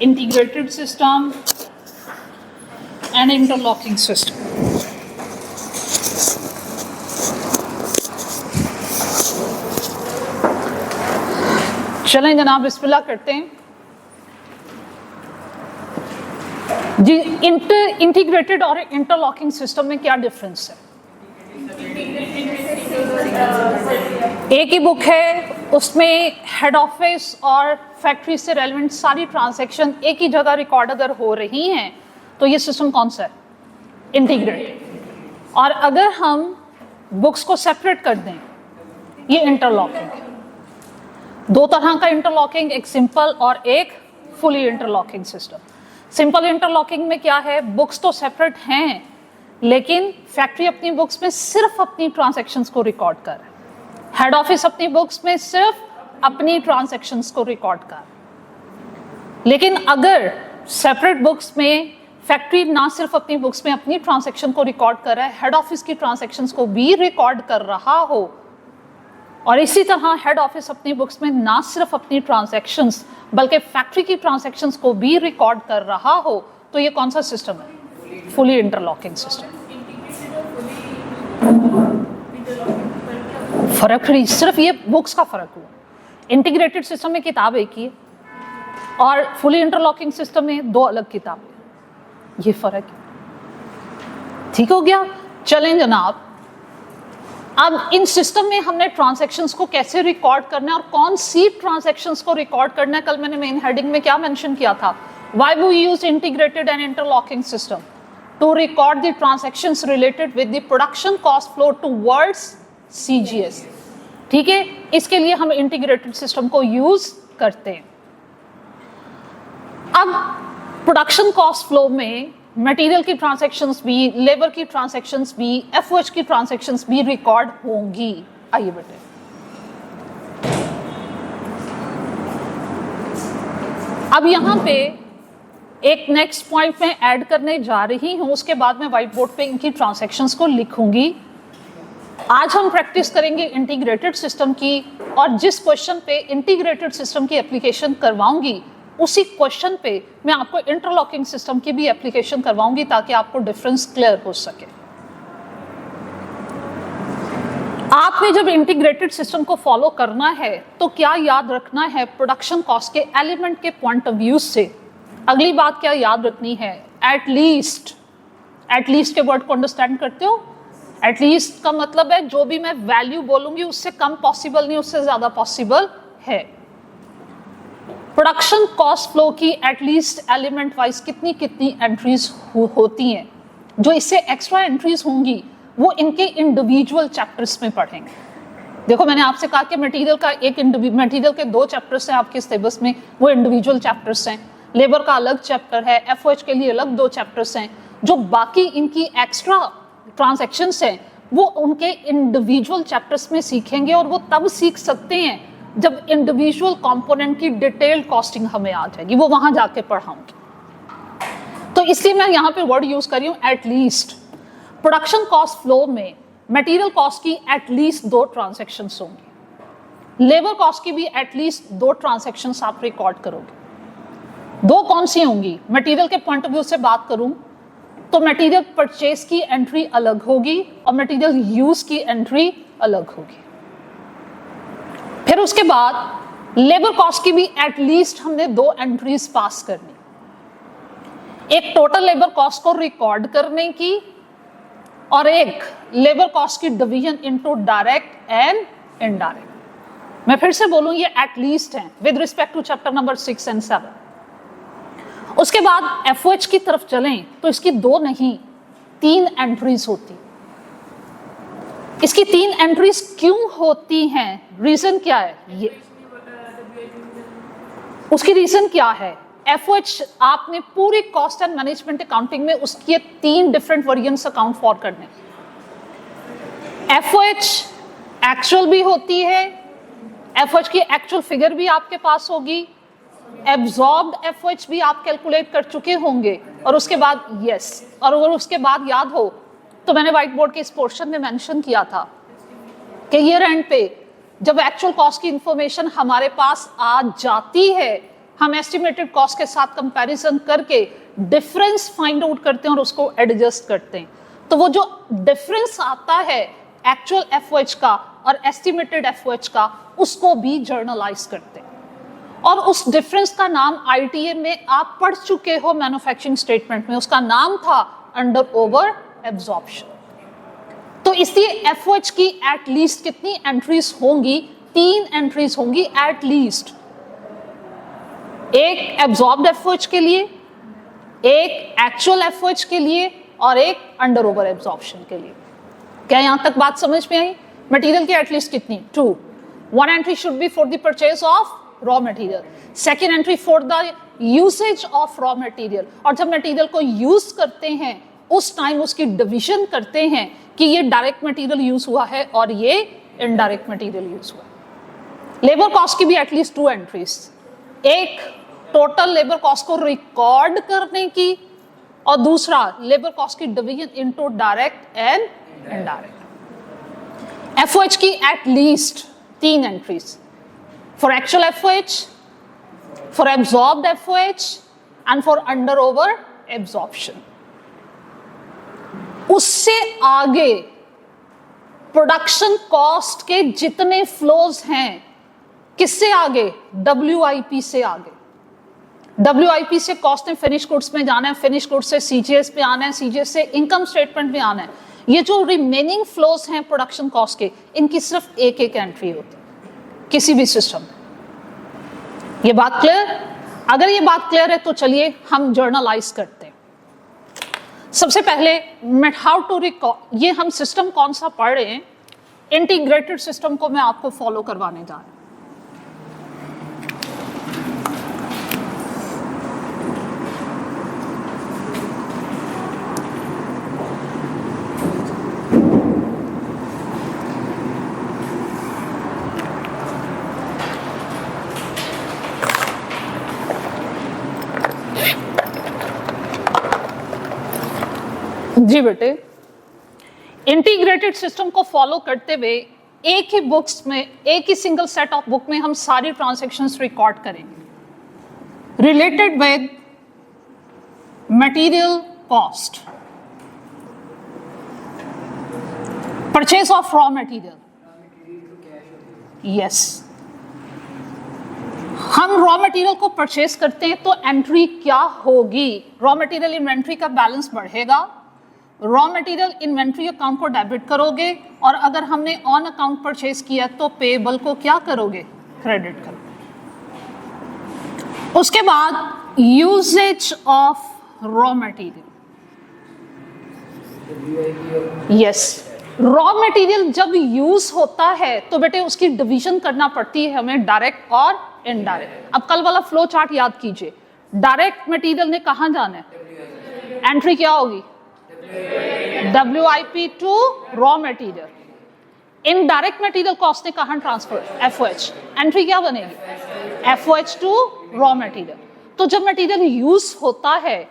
integrated system and interlocking system. चलें जनाब बिस्मिल्लाह करते हैं जी। इंटीग्रेटेड और इंटरलॉकिंग सिस्टम में क्या डिफरेंस है? एक ही बुक है, उसमें हेड ऑफिस और फैक्ट्री से रेलेवेंट सारी ट्रांजैक्शन एक ही जगह रिकॉर्ड अगर हो रही हैं तो ये सिस्टम कौन सा है? इंटीग्रेटेड। और अगर हम बुक्स को सेपरेट कर दें, ये इंटरलॉकिंग है। दो तरह का इंटरलॉकिंग, एक सिंपल और एक fully interlocking system. Simple interlocking में क्या है, बुक्स तो सेपरेट हैं लेकिन फैक्ट्री अपनी बुक्स में सिर्फ अपनी ट्रांजैक्शंस को रिकॉर्ड कर रहा है, हेड ऑफिस अपनी बुक्स में सिर्फ अपनी ट्रांजैक्शंस को रिकॉर्ड कर रहा है। लेकिन अगर सेपरेट बुक्स में फैक्ट्री ना सिर्फ अपनी बुक्स में अपनी ट्रांजैक्शन को रिकॉर्ड कर रहा है, हेड ऑफिस की ट्रांजैक्शंस को भी रिकॉर्ड कर रहा हो, और इसी तरह हेड ऑफिस अपनी बुक्स में ना सिर्फ अपनी ट्रांजैक्शंस बल्कि फैक्ट्री की ट्रांजैक्शंस को भी रिकॉर्ड कर रहा हो, तो ये कौन सा सिस्टम है? Fully interlocking system. फर्क नहीं, सिर्फ ये बुक्स का फर्क हुआ। इंटीग्रेटेड सिस्टम में किताब एक ही है और फुली इंटरलॉकिंग सिस्टम में दो अलग किताबें, ये फर्क है। ठीक हो गया। चलें जनाब, अब इन सिस्टम में हमने ट्रांजैक्शंस को कैसे रिकॉर्ड करना है और कौन सी ट्रांजैक्शंस को रिकॉर्ड करना है। कल मैंने मेन हेडिंग में क्या मेंशन किया था? Why we use integrated and interlocking system to record the transactions related with the production cost flow towards CGS. ठीक है, इसके लिए हम इंटीग्रेटेड सिस्टम को यूज करते हैं। अब प्रोडक्शन कॉस्ट फ्लो में मटेरियल की ट्रांजैक्शंस भी, लेबर की ट्रांजैक्शंस भी, एफओएच की ट्रांजैक्शंस भी रिकॉर्ड होंगी। आइए बेटे, अब यहां पे एक नेक्स्ट पॉइंट में ऐड करने जा रही हूं, उसके बाद मैं व्हाइट बोर्ड पे इनकी ट्रांजैक्शंस को लिखूंगी। आज हम प्रैक्टिस करेंगे इंटीग्रेटेड सिस्टम की, और जिस क्वेश्चन पे इंटीग्रेटेड सिस्टम की एप्लीकेशन करवाऊंगी उसी क्वेश्चन पे मैं आपको इंटरलॉकिंग सिस्टम की भी एप्लीकेशन करवाऊंगी ताकि आपको डिफरेंस क्लियर हो सके। आपने जब इंटीग्रेटेड सिस्टम को फॉलो करना है तो क्या याद रखना है? प्रोडक्शन कॉस्ट के एलिमेंट के पॉइंट ऑफ व्यू से अगली बात क्या याद रखनी है? एटलीस्ट के वर्ड को अंडरस्टैंड करते हो? एटलीस्ट का मतलब है जो भी मैं वैल्यू बोलूंगी उससे कम पॉसिबल नहीं, उससे ज्यादा पॉसिबल है। प्रोडक्शन कॉस्ट फ्लो की एटलीस्ट एलिमेंट वाइज कितनी कितनी एंट्रीज होती हैं। जो इससे एक्स्ट्रा एंट्रीज होंगी वो इनके इंडिविजुअल चैप्टर्स में पढ़ेंगे। देखो, मैंने आपसे कहा कि मटेरियल के दो चैप्टर्स हैं आपके सिलेबस में, वो इंडिविजुअल चैप्टर्स हैं। लेबर का अलग चैप्टर है, एफओएच के लिए अलग दो चैप्टर्स हैं। जो बाकी इनकी एक्स्ट्रा ट्रांजैक्शंस हैं वो उनके इंडिविजुअल चैप्टर्स में सीखेंगे, और वो तब सीख सकते हैं जब इंडिविजुअल कंपोनेंट की डिटेल्ड कॉस्टिंग हमें आ जाएगी, वो वहां जाके पढ़ाऊंगी। तो इसलिए मैं यहाँ पे वर्ड यूज कर रही हूँ एटलीस्ट। प्रोडक्शन कॉस्ट फ्लो में मटेरियल कॉस्ट की एटलीस्ट दो ट्रांजैक्शंस होंगी, लेबर कॉस्ट की भी एटलीस्ट दो ट्रांजैक्शंस आप रिकॉर्ड करोगे। दो कौन सी होंगी? मटेरियल के पॉइंट ऑफ व्यू से बात करूं तो मटेरियल परचेज की एंट्री अलग होगी और मटेरियल यूज की एंट्री अलग होगी। फिर उसके बाद लेबर कॉस्ट की भी एटलीस्ट हमने दो एंट्रीज पास करनी, एक टोटल लेबर कॉस्ट को रिकॉर्ड करने की और एक लेबर कॉस्ट की division into direct and indirect. मैं फिर से बोलूं, ये एटलीस्ट हैं with respect to chapter number 6 and 7। उसके बाद एफओएच की तरफ चलें तो इसकी दो नहीं 3 एंट्रीज होती। इसकी 3 एंट्रीज क्यों होती हैं? रीजन क्या है? ये उसकी रीजन क्या है? एफओएच आपने पूरी कॉस्ट एंड मैनेजमेंट अकाउंटिंग में उसके 3 डिफरेंट वेरिएंट्स अकाउंट फॉर करने। एफओएच एक्चुअल भी होती है, एफओएच की एक्चुअल फिगर भी आपके पास होगी, एब्जॉर्ब्ड एफओएच भी आप कैलकुलेट कर चुके होंगे, और उसके बाद और अगर उसके बाद याद हो तो मैंने व्हाइट बोर्ड के इस पोर्शन में मेंशन किया था कि ईयर एंड पे जब एक्चुअल कॉस्ट की इंफॉर्मेशन हमारे पास आ जाती है, हम एस्टिमेटेड कॉस्ट के साथ कंपैरिजन करके डिफरेंस फाइंड आउट करते हैं और उसको एडजस्ट करते हैं। तो वो जो डिफरेंस आता है एक्चुअल एफओएच का और एस्टिमेटेड एफओएच का, उसको भी जर्नलाइज करते हैं। और उस डिफरेंस का नाम आईटीए में आप पढ़ चुके हो मैन्युफैक्चरिंग स्टेटमेंट में, उसका नाम था अंडर ओवर एब्जॉर्प्शन। तो इसलिए एफओएच की एट लीस्ट कितनी एंट्रीज होंगी? 3 एंट्रीज होंगी एट लीस्ट। एक एब्जॉर्ब्ड एफओएच के लिए, एक एक्चुअल एफओएच के लिए और एक अंडर ओवर एब्जॉर्प्शन के लिए। क्या यहां तक बात समझ में आई? मटेरियल की एटलीस्ट कितनी? 2। 1 entry should be for the purchase of raw material, second entry for the usage of raw material. और जब मटेरियल को यूज करते हैं उस टाइम उसकी डिवीजन करते हैं कि ये डायरेक्ट मटेरियल यूज हुआ है और ये इनडायरेक्ट मटेरियल यूज हुआ है। लेबर कॉस्ट की भी एटलीस्ट 2 एंट्रीज, एक टोटल लेबर कॉस्ट को रिकॉर्ड करने की और दूसरा लेबर कॉस्ट की division into direct and indirect. FOH की at least 3 entries, for actual FOH, for absorbed FOH and for under over absorption. उससे आगे प्रोडक्शन कॉस्ट के जितने फ्लोज हैं, किससे आगे? डब्ल्यूआईपी से आगे। डब्ल्यूआईपी से कॉस्ट एंड फिनिश गुड्स में जाना है, फिनिश गुड्स से सीजीएस पे आना है, सीजीएस से इनकम स्टेटमेंट में आना है। ये जो रिमेनिंग फ्लोज हैं प्रोडक्शन कॉस्ट के, इनकी सिर्फ एक एंट्री होती है किसी भी सिस्टम में। ये बात क्लियर? अगर ये बात क्लियर है तो चलिए हम जर्नलाइज करते हैं। सबसे पहले हाउ टू रिकॉर्ड, ये हम सिस्टम कौन सा पढ़ रहे हैं? इंटीग्रेटेड सिस्टम को मैं आपको फॉलो करवाने जा रहा हूं। जी बेटे, इंटीग्रेटेड सिस्टम को फॉलो करते हुए एक ही बुक्स में, एक ही सिंगल सेट ऑफ बुक में हम सारी ट्रांजैक्शंस रिकॉर्ड करेंगे related with material cost, purchase of raw material. Yes, हम रॉ मटेरियल को परचेज करते हैं तो एंट्री क्या होगी? रॉ मटेरियल इन्वेंट्री का बैलेंस बढ़ेगा, रॉ मटेरियल इन्वेंट्री अकाउंट को डेबिट करोगे और अगर हमने ऑन अकाउंट परचेज किया तो पेबल को क्या करोगे? क्रेडिट करोगे। उसके बाद usages of raw material. Yes, raw material जब यूज होता है तो बेटे उसकी डिवीजन करना पड़ती है हमें डायरेक्ट और इनडायरेक्ट। अब कल वाला फ्लो चार्ट याद कीजिए। डायरेक्ट मटेरियल ने कहां जाना है? एंट्री क्या होगी? WIP to raw material. Indirect material cost ने कहां ट्रांसफर? FOH। एंट्री क्या बनेगी? FOH to raw material. तो जब मटेरियल यूज होता है,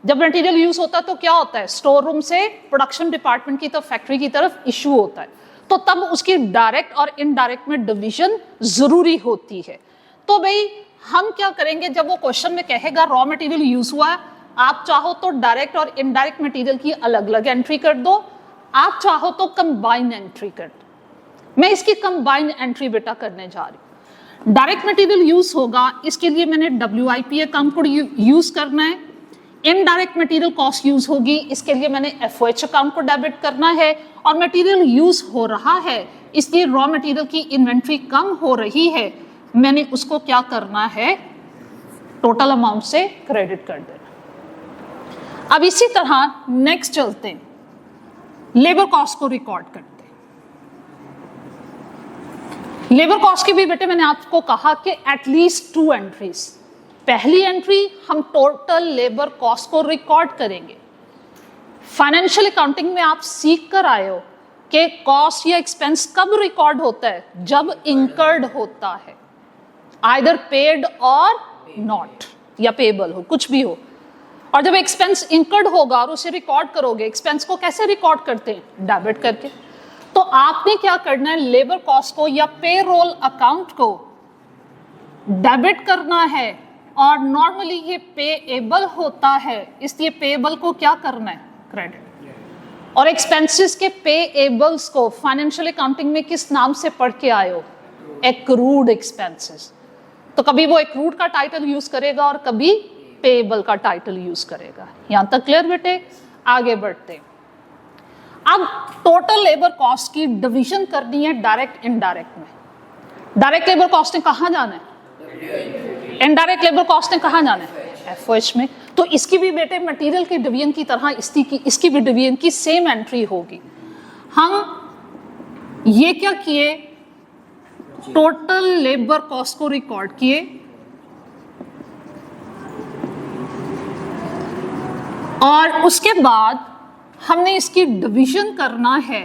जब मटेरियल यूज होता है तो क्या होता है? स्टोर रूम से प्रोडक्शन डिपार्टमेंट की तरफ, फैक्ट्री की तरफ इशू होता है, तो तब उसकी डायरेक्ट और इनडायरेक्ट में डिवीजन जरूरी होती है। तो भाई हम क्या करेंगे, जब वो क्वेश्चन में कहेगा रॉ मटेरियल यूज हुआ है, आप चाहो तो डायरेक्ट और इनडायरेक्ट मटेरियल की अलग अलग एंट्री कर दो, आप चाहो तो कंबाइन एंट्री कर दो। मैं इसकी कंबाइन एंट्री बेटा करने जा रही हूँ। डायरेक्ट मटेरियल यूज होगा, इसके लिए मैंने WIP अकाउंट को यूज करना है। इनडायरेक्ट मटेरियल कॉस्ट यूज होगी, इसके लिए मैंने FOH अकाउंट को डेबिट करना है। और मटेरियल यूज हो रहा है, इसलिए रॉ मटेरियल की इन्वेंट्री कम हो रही है, मैंने उसको क्या करना है? टोटल अमाउंट से क्रेडिट कर देना। अब इसी तरह नेक्स्ट चलते हैं, लेबर कॉस्ट को रिकॉर्ड करते हैं। लेबर कॉस्ट की भी बेटे मैंने आपको कहा कि एटलीस्ट 2 एंट्रीज। पहली एंट्री हम टोटल लेबर कॉस्ट को रिकॉर्ड करेंगे। फाइनेंशियल अकाउंटिंग में आप सीख कर आए हो कि कॉस्ट या एक्सपेंस कब रिकॉर्ड होता है? जब इंकर्ड होता है, आइदर पेड और नॉट, या पेबल हो, कुछ भी हो। और जब एक्सपेंस इंकर्ड होगा और उसे रिकॉर्ड करोगे, एक्सपेंस को कैसे रिकॉर्ड करते हैं? डेबिट करके। तो आपने क्या करना है? लेबर कॉस्ट को या पेरोल अकाउंट को डेबिट करना है और नॉर्मली ये पेएबल होता है, इसलिए पेएबल को क्या करना है, क्रेडिट। और एक्सपेंसेस के पेएबल्स को फाइनेंशियल अकाउंटिंग में किस नाम से पढ़ के आए हो, एक्रूड एक्सपेंसेस। तो कभी वो एक्रूड का टाइटल यूज करेगा और कभी पेएबल का टाइटल यूज करेगा। यहां तक क्लियर बेटे? आगे बढ़ते। अब टोटल लेबर कॉस्ट की डिवीजन करनी है डायरेक्ट इनडायरेक्ट में। डायरेक्ट लेबर कॉस्ट ने कहाँ जाना है, इनडायरेक्ट लेबर कॉस्ट ने कहाँ जाना है, एफओएच में। तो इसकी भी बेटे मटेरियल के डिवीजन की तरह इसकी भी डिवीजन की सेम एंट्री होगी। हम ये क्या किए, टोटल लेबर कॉस्ट को रिकॉर्ड किए और उसके बाद हमने इसकी डिवीजन करना है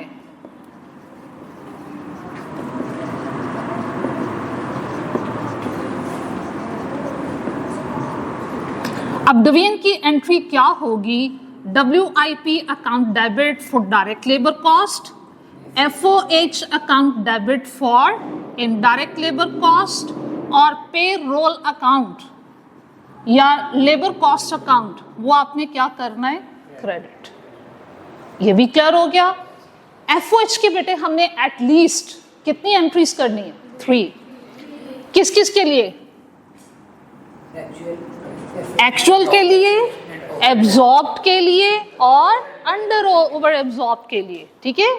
अब डिवीजन की एंट्री क्या होगी, WIP account debit for direct labour cost, FOH account debit for indirect labour cost और पे रोल अकाउंट या लेबर कॉस्ट अकाउंट वो आपने क्या करना है, क्रेडिट। ये भी क्लियर हो गया। FOH के बेटे हमने एटलीस्ट कितनी एंट्रीज करनी है, 3। किस किस के लिए, एक्चुअल के लिए, एब्जॉर्ब्ड के लिए और अंडर ओवर एब्जॉर्ब के लिए। ठीक है,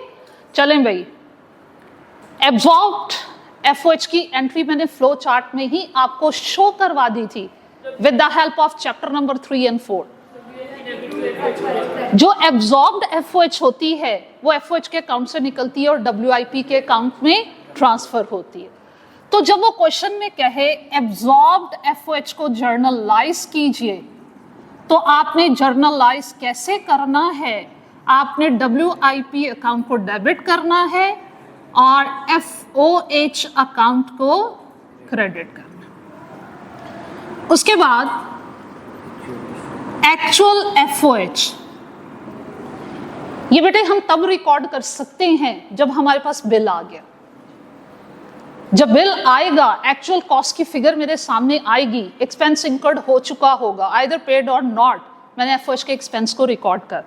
चलें भाई। एब्जॉर्ब्ड FOH की एंट्री मैंने फ्लो चार्ट में ही आपको शो करवा दी थी with the help of chapter number 3 and 4। जो एब्जॉर्ब्ड FOH होती है वो FOH के अकाउंट से निकलती है और WIP के अकाउंट में ट्रांसफर होती है। तो जब वो क्वेश्चन में कहे एब्जॉर्ब्ड FOH को जर्नलाइज कीजिए, तो आपने जर्नलाइज कैसे करना है, आपने WIP अकाउंट को डेबिट करना है और FOH अकाउंट को क्रेडिट करना। उसके बाद एक्चुअल FOH, ये बेटे हम तब रिकॉर्ड कर सकते हैं जब हमारे पास बिल आ गया। जब बिल आएगा, एक्चुअल कॉस्ट की फिगर मेरे सामने आएगी, एक्सपेंस इंकर्ड हो चुका होगा, आइदर पेड और नॉट, मैंने FOH के एक्सपेंस को रिकॉर्ड कर।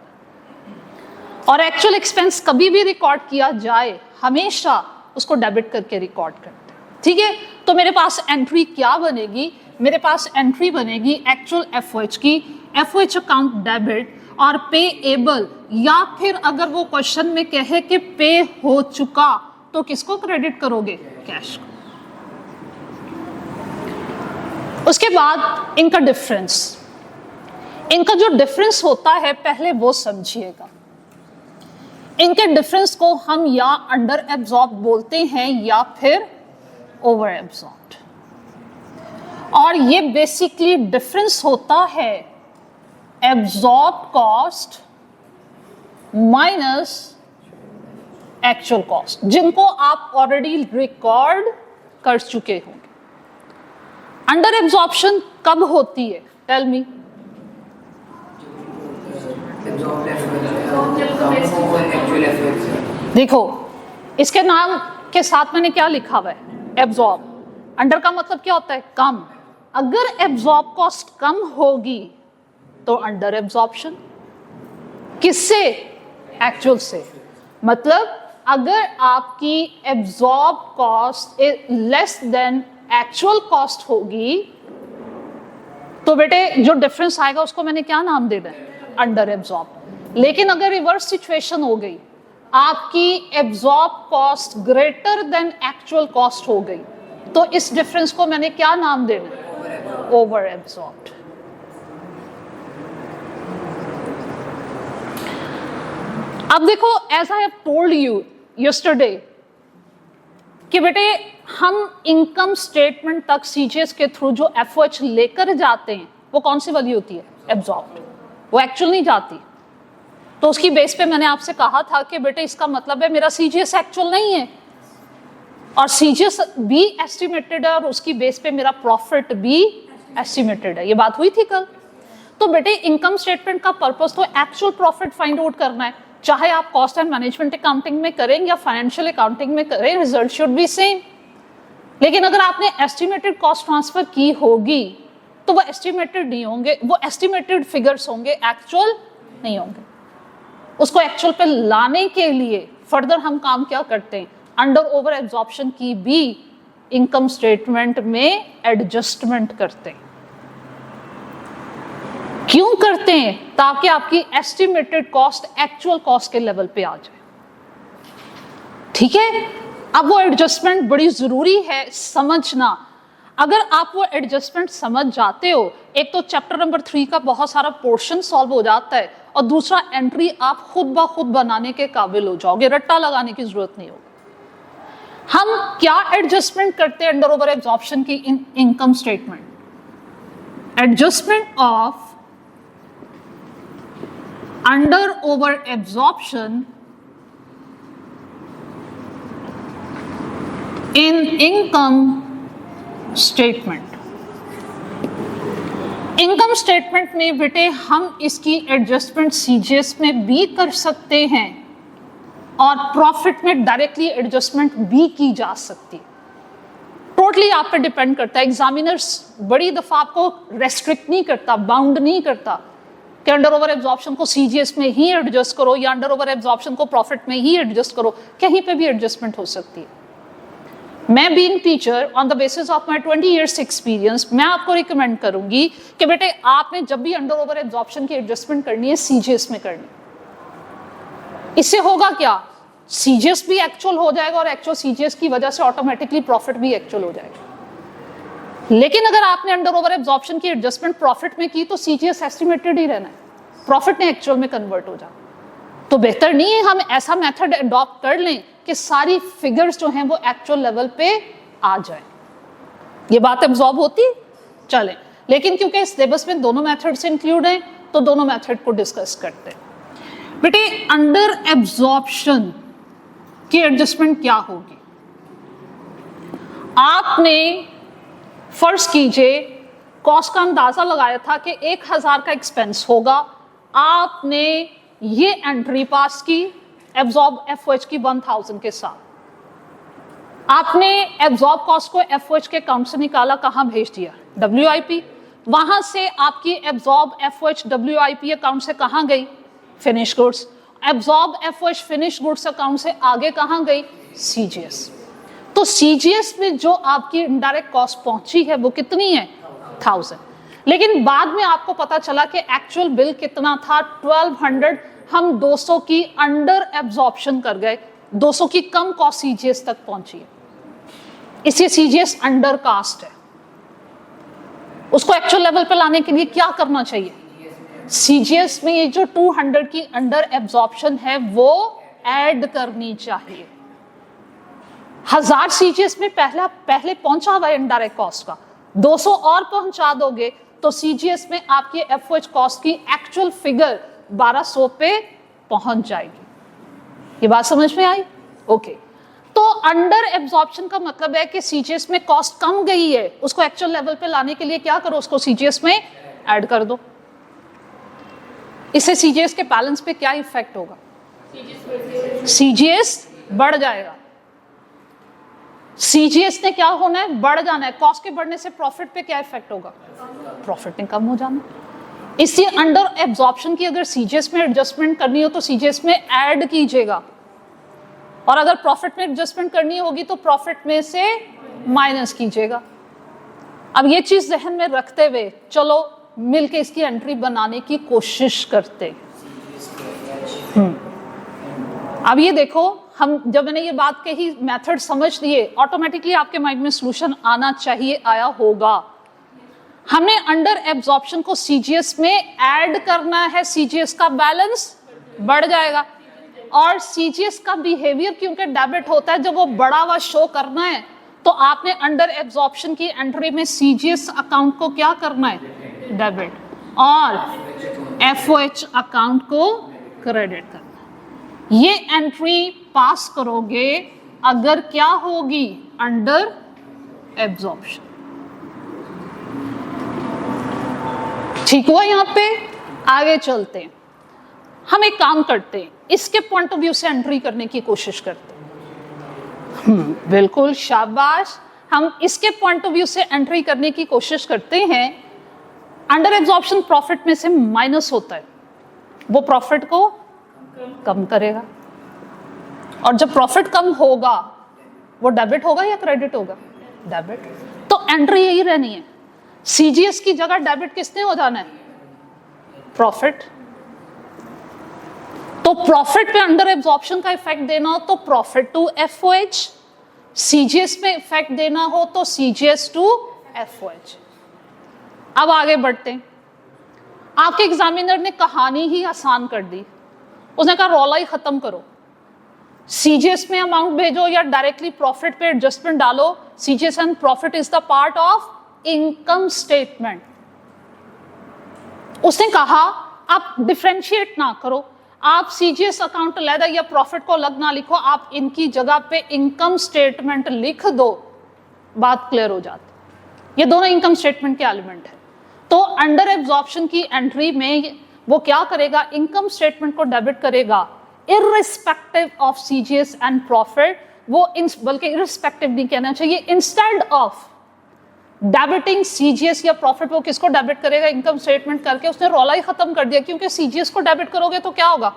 और एक्चुअल एक्सपेंस कभी भी रिकॉर्ड किया जाए हमेशा उसको डेबिट करके रिकॉर्ड करते हैं। ठीक है, तो मेरे पास एंट्री क्या बनेगी, मेरे पास एंट्री बनेगी एक्चुअल FOH की, FOH अकाउंट डेबिट और पेएबल, या फिर अगर वो क्वेश्चन में कहे कि पे हो चुका तो किसको क्रेडिट करोगे, कैश को। उसके बाद इनका डिफरेंस, इनका जो डिफरेंस होता है पहले वो समझिएगा। इनके डिफरेंस को हम या अंडर एब्जॉर्ब बोलते हैं या फिर ओवर एब्जॉर्ब्ड। और ये बेसिकली डिफरेंस होता है absorb cost minus actual cost, जिनको आप ऑलरेडी रिकॉर्ड कर चुके होंगे। अंडर एब्जॉर्प्शन कब होती है, टेल मी। देखो इसके नाम के साथ मैंने क्या लिखा हुआ है, एब्जॉर्ब। अंडर का मतलब क्या होता है, कम। अगर एब्जॉर्ब कॉस्ट कम होगी तो अंडर एब्जॉर्प्शन। किससे, एक्चुअल से। मतलब अगर आपकी absorb cost less than actual cost होगी तो बेटे जो डिफरेंस आएगा उसको मैंने क्या नाम देना है, अंडर एब्जॉर्ब। लेकिन अगर रिवर्स सिचुएशन हो गई, आपकी absorb cost greater than actual cost हो गई, तो इस डिफरेंस को मैंने क्या नाम देना है, ओवर एब्जॉर्ब्ड। अब देखो, as I have told you yesterday कि बेटे हम इनकम स्टेटमेंट तक सीजीएस के थ्रू जो FOH लेकर जाते हैं वो कौन सी वाली होती है, एब्जॉर्ब्ड। वो एक्चुअल नहीं जाती। तो उसकी बेस पे मैंने आपसे कहा था कि बेटे इसका मतलब है मेरा सीजीएस एक्चुअल नहीं है और सीजीएस भी एस्टिमेटेड है और उसकी बेस पे मेरा प्रॉफिट भी एस्टिमेटेड है। ये बात हुई थी कल। तो बेटे इनकम स्टेटमेंट का पर्पस तो एक्चुअल प्रॉफिट फाइंड आउट करना है, चाहे आप कॉस्ट एंड मैनेजमेंट अकाउंटिंग में करें या फाइनेंशियल अकाउंटिंग में करें, रिजल्ट शुड बी सेम। लेकिन अगर आपने एस्टिमेटेड कॉस्ट ट्रांसफर की होगी तो वो एस्टिमेटेड नहीं होंगे, वो एस्टिमेटेड फिगर्स होंगे, एक्चुअल नहीं होंगे। उसको एक्चुअल पे लाने के लिए फर्दर हम काम क्या करते हैं, अंडर ओवर एब्जॉर्प्शन की भी इनकम स्टेटमेंट में एडजस्टमेंट करते हैं। क्यों करते हैं? ताकि आपकी एस्टिमेटेड कॉस्ट एक्चुअल कॉस्ट के लेवल पे आ जाए। ठीक है, अब वो एडजस्टमेंट बड़ी जरूरी है समझना। अगर आप वो एडजस्टमेंट समझ जाते हो, एक तो चैप्टर नंबर 3 का बहुत सारा पोर्शन सॉल्व हो जाता है, और दूसरा एंट्री आप खुद ब खुद बनाने के काबिल हो जाओगे, रट्टा लगाने की जरूरत नहीं होगी। हम क्या एडजस्टमेंट करते हैं अंडर ओवर एब्जॉर्प्शन की income statement? Adjustment of under over absorption in income statement. Income statement में बेटे हम इसकी एडजस्टमेंट सीजीएस में भी कर सकते हैं और प्रॉफिट में डायरेक्टली एडजस्टमेंट भी की जा सकती है। टोटली आप पे डिपेंड करता है। एग्जामिनर्स बड़ी दफा आपको रेस्ट्रिक्ट नहीं करता, बाउंड नहीं करता कि अंडर ओवर एब्जॉर्प्शन को सीजीएस में ही एडजस्ट करो या अंडर ओवर एब्जॉर्प्शन को प्रॉफिट में ही एडजस्ट करो, कहीं पे भी एडजस्टमेंट हो सकती है। मैं being teacher on the basis of my 20 years experience, मैं आपको रिकमेंड करूंगी कि बेटे आपने जब भी अंडर ओवर एब्जॉर्प्शन की एडजस्टमेंट करनी है सीजीएस में करनी। इससे होगा क्या, सीजीएस भी एक्चुअल हो जाएगा और एक्चुअल सीजीएस की वजह से ऑटोमेटिकली प्रॉफिट भी एक्चुअल हो जाएगा। लेकिन अगर आपने अंडर ओवर एब्जॉर्प्शन की एडजस्टमेंट प्रॉफिट में की तो सीजीएस एस्टिमेटेड ही रहना है, प्रॉफिट ने एक्चुअल में कन्वर्ट हो जाए। तो बेहतर नहीं है हम ऐसा मेथड अडॉप्ट कर लें कि सारी फिगर्स जो हैं वो एक्चुअल लेवल पे आ जाए। ये बात एब्जॉर्ब होती चले, लेकिन क्योंकि सिलेबस में दोनों मेथड्स इंक्लूड हैं तो दोनों मेथड को डिस्कस करते हैं। बेटे अंडर एब्जॉर्प्शन की एडजस्टमेंट क्या होगी? आपने फर्ज कीजिए कॉस्ट का अंदाजा लगाया था कि 1000 का एक्सपेंस होगा, आपने ये एंट्री पास की एब्जॉर्ब एफओएच की 1000 के साथ। आपने एब्जॉर्ब कॉस्ट को एफओएच के अकाउंट से निकाला, कहां भेज दिया? डब्ल्यूआईपी। वहां से आपकी एब्जॉर्ब एफओएच डब्ल्यूआईपी अकाउंट से कहां गई? Finish goods. Absorb FOH finish goods account से आगे कहां गई? सीजीएस। तो सीजीएस में जो आपकी इनडायरेक्ट कॉस्ट पहुंची है वो कितनी है? 1000। लेकिन बाद में आपको पता चला कि एक्चुअल बिल कितना था? 1200। हम 200 की अंडर एब्जॉर्प्शन कर गए, 200 की कम कॉस्ट सीजीएस तक पहुंची है, इसलिए सीजीएस अंडर कास्ट है। उसको एक्चुअल लेवल पे लाने के लिए क्या करना चाहिए? सीजीएस में ये जो 200 की अंडर एब्जॉर्प्शन है वो ऐड करनी चाहिए। 1000 सीजीएस में पहले पहुंचा हुआ है इनडायरेक्ट कॉस्ट का, 200 और पहुंचा दोगे तो सीजीएस में आपकी एफओएच कॉस्ट की एक्चुअल फिगर 1200 पे पहुंच जाएगी। ये बात समझ में आई? ओके। तो अंडर एब्जॉर्प्शन का मतलब है कि सीजीएस में कॉस्ट कम गई है, उसको एक्चुअल लेवल पे लाने के लिए क्या करो? उसको सीजीएस में ऐड कर दो। इससे सीजीएस के बैलेंस पे क्या इफेक्ट होगा? सीजीएस बढ़ जाएगा। सीजीएस ने क्या होना है? बढ़ जाना है। कॉस्ट के बढ़ने से प्रॉफिट पे क्या इफेक्ट होगा? प्रॉफिट ने कम हो जाना। इसलिए अंडर एब्जॉर्प्शन की अगर सीजीएस में एडजस्टमेंट करनी हो तो सीजीएस में ऐड कीजिएगा, और अगर प्रॉफिट में एडजस्टमेंट करनी होगी तो प्रॉफिट में से माइनस कीजिएगा। अब ये चीज जहन में रखते हुए चलो मिलके इसकी एंट्री बनाने की कोशिश करते। अब ये देखो, हम जब मैंने ये बात कही, मेथड समझ लिए, ऑटोमेटिकली आपके माइंड में सॉल्यूशन आना चाहिए, आया होगा। हमने अंडर एब्जॉर्प्शन को सीजीएस में ऐड करना है, सीजीएस का बैलेंस बढ़ जाएगा। और सीजीएस का बिहेवियर क्योंकि डेबिट होता है, जब वो बढ़ा हुआ शो करना है तो आपने अंडर एब्जॉर्प्शन की एंट्री में सीजीएस अकाउंट को क्या करना है? डेबिट, और एफओएच अकाउंट को क्रेडिट करना। ये एंट्री पास करोगे अगर क्या होगी? Under absorption. ठीक हुआ? यहां पे आगे चलते हैं। हम एक काम करते हैं, इसके पॉइंट ऑफ व्यू से एंट्री करने की कोशिश करते हैं। बिल्कुल, शाबाश। हम इसके पॉइंट ऑफ व्यू से एंट्री करने की कोशिश करते हैं। अंडर एब्जॉर्प्शन प्रॉफिट में से माइनस होता है, वो प्रॉफिट को कम करेगा, और जब प्रॉफिट कम होगा वो डेबिट होगा या क्रेडिट होगा? डेबिट। तो एंट्री यही रहनी है, सीजीएस की जगह डेबिट किसने हो जाना है? प्रॉफिट। तो प्रॉफिट पे अंडर एब्जॉर्प्शन का इफेक्ट देना हो तो प्रॉफिट टू एफओएच, सीजीएस में इफेक्ट देना हो तो सीजीएस टू एफओएच। अब आगे बढ़ते हैं। आपके एग्जामिनर ने कहानी ही आसान कर दी, उसने कहा रौला ही खत्म करो, सीजीएस में अमाउंट भेजो या डायरेक्टली प्रॉफिट पे एडजस्टमेंट डालो। CGS and profit is the part of income statement. उसने कहा आप डिफरेंशिएट ना करो, आप सीजीएस अकाउंट अलग या प्रॉफिट को अलग ना लिखो, आप इनकी जगह पे इनकम स्टेटमेंट लिख दो, बात क्लियर हो जाती। ये दोनों इनकम स्टेटमेंट के एलिमेंट है। तो अंडर एब्जॉर्प्शन की एंट्री में वो क्या करेगा? इनकम स्टेटमेंट को डेबिट करेगा irrespective of CGS and profit. वो बल्कि इररिस्पेक्टिव नहीं कहना चाहिए, इंस्टेड ऑफ डेबिटिंग सीजीएस या प्रॉफिट वो किसको डेबिट करेगा? इनकम स्टेटमेंट करके उसने रौला ही खत्म कर दिया, क्योंकि सीजीएस को डेबिट करोगे तो क्या होगा?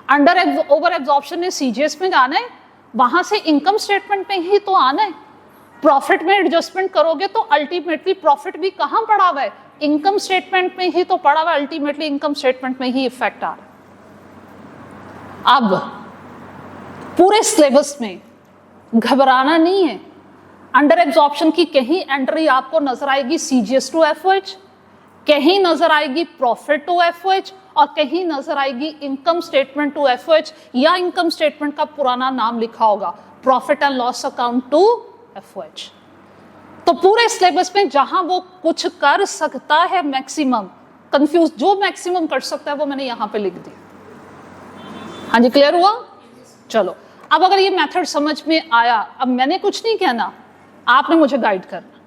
अंडर ओवर एब्जॉर्प्शन ने सीजीएस में जाना है, वहां से इनकम स्टेटमेंट में ही तो आना है। प्रॉफिट में एडजस्टमेंट करोगे तो अल्टीमेटली प्रॉफिट भी कहां पड़ा हुआ है? इनकम स्टेटमेंट में ही तो पड़ा हुआ है, अल्टीमेटली इनकम स्टेटमेंट में ही इफेक्ट आ रहा है। अब पूरे सिलेबस में घबराना नहीं है, अंडर एब्जॉर्प्शन की कहीं एंट्री आपको नजर आएगी सीजीएस टू एफओएच, कहीं नजर आएगी प्रॉफिट टू एफओएच, और कहीं नजर आएगी इनकम स्टेटमेंट टू एफओएच, या इनकम स्टेटमेंट का पुराना नाम लिखा होगा profit and loss account to FOH. तो पूरे सिलेबस में जहां वो कुछ कर सकता है मैक्सिमम, कंफ्यूज जो मैक्सिमम कर सकता है वो मैंने यहां पे लिख दिया। हाँ जी, क्लियर हुआ? चलो, अब अगर ये मेथड समझ में आया, अब मैंने कुछ नहीं कहना, आपने मुझे गाइड करना।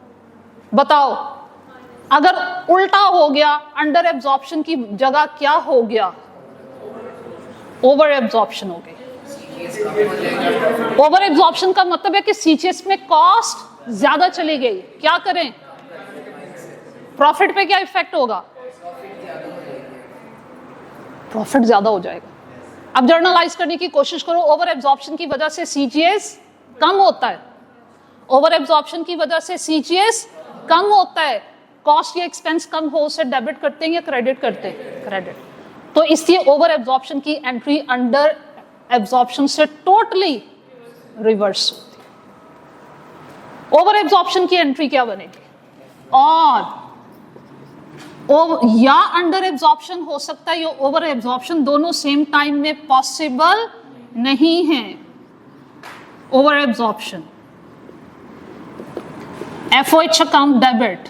बताओ अगर उल्टा हो गया, अंडर एब्जॉर्प्शन की जगह क्या हो गया? ओवर एब्जॉर्प्शन हो गई। ओवर एब्जॉर्प्शन का मतलब है कि सीजीएस में कॉस्ट ज्यादा चली गई, क्या करें? प्रॉफिट पे क्या इफेक्ट होगा? प्रॉफिट ज्यादा हो जाएगा। अब जर्नलाइज करने की कोशिश करो, ओवर एब्जॉर्प्शन की वजह से सीजीएस कम होता है, ओवर एब्जॉर्प्शन की वजह से सीजीएस कम होता है, कॉस्ट या एक्सपेंस कम हो उसे डेबिट करते हैं या क्रेडिट करते हैं? क्रेडिट। तो इसलिए ओवर एब्जॉर्प्शन की एंट्री अंडर एब्जॉर्प्शन से टोटली रिवर्स होती है। ओवर एब्जॉर्प्शन की एंट्री क्या बनेगी? और या अंडर एब्जॉर्प्शन हो सकता है या ओवर एब्जॉर्प्शन, दोनों सेम टाइम में पॉसिबल नहीं है। Over absorption FOH account debit,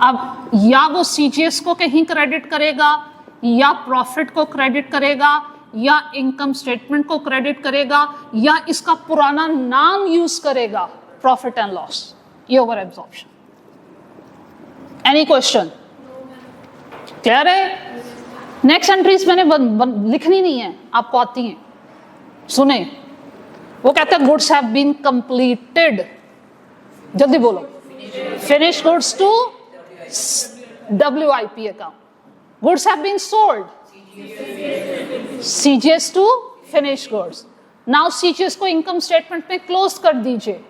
अब या वो सीजीएस को कहीं क्रेडिट करेगा, या प्रॉफिट को क्रेडिट करेगा, या इनकम स्टेटमेंट को क्रेडिट करेगा, या इसका पुराना नाम यूज करेगा प्रॉफिट एंड लॉस। ये over absorption. Any question? Clear है? नेक्स्ट एंट्रीज मैंने लिखनी नहीं है, आपको आती हैं। सुने, वो कहते हैं गुड्स हैव बीन कंप्लीटेड, जल्दी बोलो, finish goods to WIP account, goods have been sold CGS to finish goods. Now CGS को इनकम स्टेटमेंट में क्लोज कर दीजिए,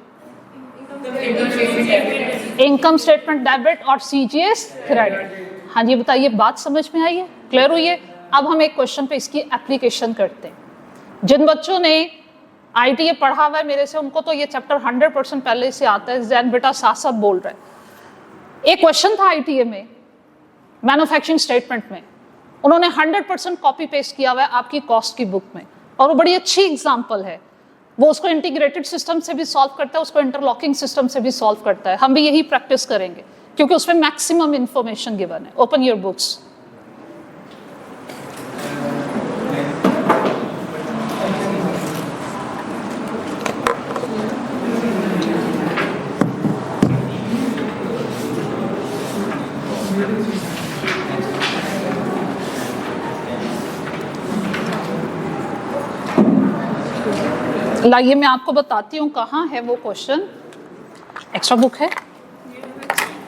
इनकम स्टेटमेंट डेबिट और CGS क्रेडिट। हाँ जी, बताइए, बात समझ में आई है? क्लियर हुई है? अब हम एक क्वेश्चन पे इसकी एप्लीकेशन करते हैं। जिन बच्चों ने ITA पढ़ा हुआ है मेरे से, उनको तो ये चैप्टर 100% पहले से आता है। जैन बेटा साथ साथ बोल रहे हैं। एक क्वेश्चन था ITA में, मैन्युफैक्चरिंग स्टेटमेंट में, उन्होंने 100% कॉपी पेस्ट किया हुआ है आपकी कॉस्ट की बुक में, और वो बड़ी अच्छी एग्जाम्पल है। वो उसको इंटीग्रेटेड सिस्टम से भी सॉल्व करता है, उसको इंटरलॉकिंग सिस्टम से भी सॉल्व करता है। हम भी यही प्रैक्टिस करेंगे क्योंकि उसमें मैक्सिमम इंफॉर्मेशन गिवन है। Open your books. लाइए मैं आपको बताती हूँ कहाँ है वो क्वेश्चन। एक्स्ट्रा बुक है,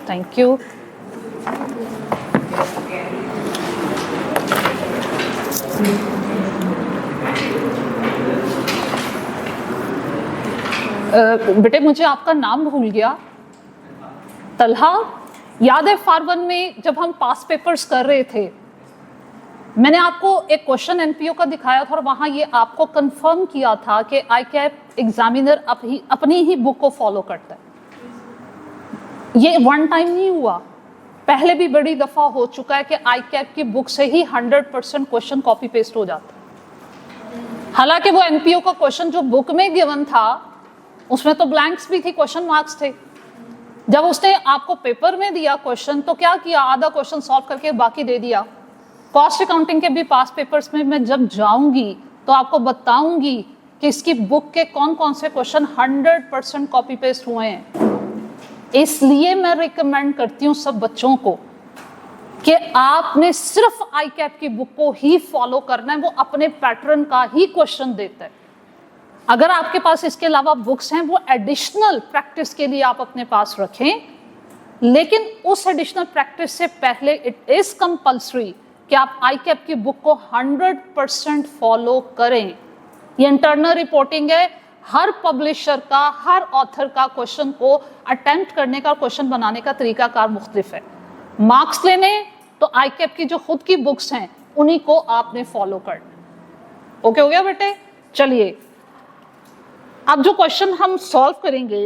थैंक यू। बेटे मुझे आपका नाम भूल गया। तलहा, याद है फार 1 में जब हम पास पेपर्स कर रहे थे, मैंने आपको एक क्वेश्चन एनपीओ का दिखाया था और वहां ये आपको कंफर्म किया था कि आईकैप एग्जामिनर अपनी ही बुक को फॉलो करता है। ये वन टाइम नहीं हुआ, पहले भी बड़ी दफा हो चुका है कि आईकैप की बुक से ही 100% क्वेश्चन कॉपी पेस्ट हो जाता है। हालांकि वो एनपीओ का क्वेश्चन जो बुक में गिवन था उसमें तो ब्लैंक्स भी थी, क्वेश्चन मार्क्स थे। जब उसने आपको पेपर में दिया क्वेश्चन तो क्या किया, आधा क्वेश्चन सॉल्व करके बाकी दे दिया। कॉस्ट अकाउंटिंग के भी पास पेपर्स में मैं जब जाऊंगी तो आपको बताऊंगी कि इसकी बुक के कौन कौन से क्वेश्चन 100% कॉपी पेस्ट हुए हैं। इसलिए मैं रिकमेंड करती हूँ सब बच्चों को कि आपने सिर्फ आईकैप की बुक को ही फॉलो करना है, वो अपने पैटर्न का ही क्वेश्चन देता है। अगर आपके पास इसके अलावा बुक्स हैं वो एडिशनल प्रैक्टिस के लिए आप अपने पास रखें, लेकिन उस एडिशनल प्रैक्टिस से पहले इट इज कंपल्सरी कि आप आईकैप की बुक को 100% फॉलो करें। ये इंटरनल रिपोर्टिंग है, हर पब्लिशर का, हर ऑथर का क्वेश्चन को अटेम्प्ट करने का, क्वेश्चन बनाने का तरीकाकार मुख्तलिफ है। मार्क्स लेने तो आईकैप की जो खुद की बुक्स हैं उन्हीं को आपने फॉलो करना। ओके हो गया बेटे? चलिए अब जो क्वेश्चन हम सॉल्व करेंगे,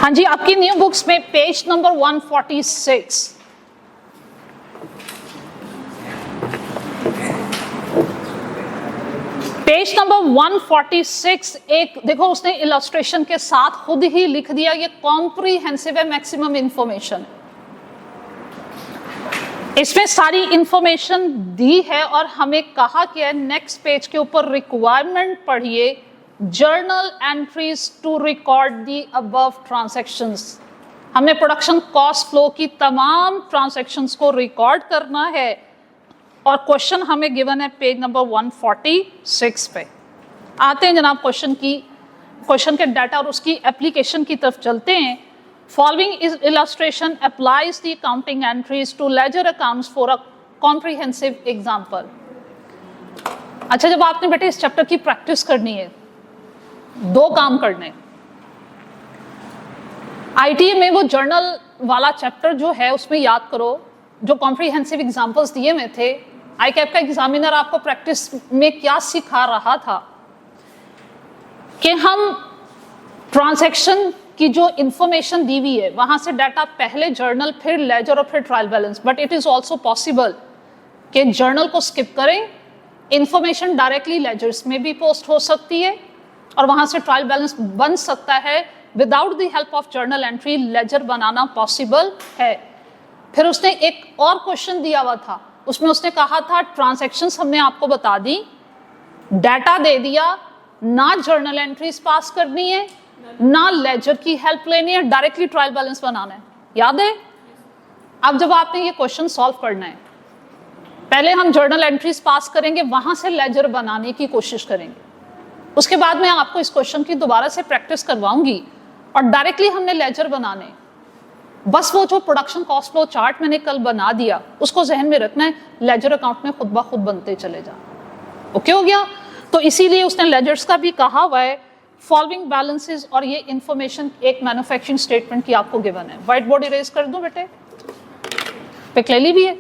हाँ जी, आपकी न्यू बुक्स में पेज नंबर 146, पेज नंबर 146 एक देखो, उसने इलस्ट्रेशन के साथ खुद ही लिख दिया, ये कॉम्प्रिहेंसिव है, मैक्सिमम इंफॉर्मेशन। इसमें सारी इंफॉर्मेशन दी है और हमें कहा कि नेक्स्ट पेज के ऊपर रिक्वायरमेंट पढ़िए, journal entries to record the above transactions. हमें प्रोडक्शन कॉस्ट फ्लो की तमाम ट्रांजैक्शंस को रिकॉर्ड करना है और क्वेश्चन हमें गिवन है पेज नंबर 146 पे। आते हैं जनाब क्वेश्चन के डाटा और उसकी एप्लीकेशन की तरफ चलते हैं। Following is illustration applies the accounting entries to ledger accounts for a comprehensive example। अच्छा, जब आपने बेटे इस चैप्टर की प्रैक्टिस करनी है, दो काम करने। आईटीए में वो जर्नल वाला चैप्टर जो है उसमें याद करो, जो कॉम्प्रिहेंसिव एग्जांपल्स दिए हुए थे। आईकैप का एग्जामिनर आपको प्रैक्टिस में क्या सिखा रहा था कि हम ट्रांजैक्शन की जो इंफॉर्मेशन दी हुई है वहां से डाटा पहले जर्नल, फिर लेजर और फिर trial balance. But it is also possible कि जर्नल को स्किप करें, इंफॉर्मेशन डायरेक्टली लेजर्स में भी पोस्ट हो सकती है और वहां से ट्रायल बैलेंस बन सकता है। Without the help of journal entry ledger बनाना पॉसिबल है। फिर उसने एक और क्वेश्चन दिया हुआ था, उसमें उसने कहा था ट्रांजैक्शंस हमने आपको बता दी, डाटा दे दिया, ना जर्नल एंट्रीज पास करनी है ना लेजर की हेल्प लेनी है, डायरेक्टली ट्रायल बैलेंस बनाना है। याद है? अब जब आपने ये क्वेश्चन सॉल्व करना है, पहले हम जर्नल एंट्रीज पास करेंगे, वहां से लेजर बनाने की कोशिश करेंगे। उसके बाद मैं आपको इस क्वेश्चन की दोबारा से प्रैक्टिस करवाऊंगी और डायरेक्टली हमने लेजर बनाने। बस वो जो प्रोडक्शन कॉस्ट फ्लो चार्ट मैंने कल बना दिया उसको जहन में रखना है, लेजर अकाउंट में खुद ब खुद बनते चले जा। ओके हो गया? तो इसीलिए उसने लेजर्स का भी कहा हुआ है। फॉलोइंग बैलेंसेस और ये इंफॉर्मेशन एक मैन्युफैक्चरिंग स्टेटमेंट की आपको गिवन है। व्हाइट बोर्ड इरेज कर दूं बेटे? पिक ले ली भी है।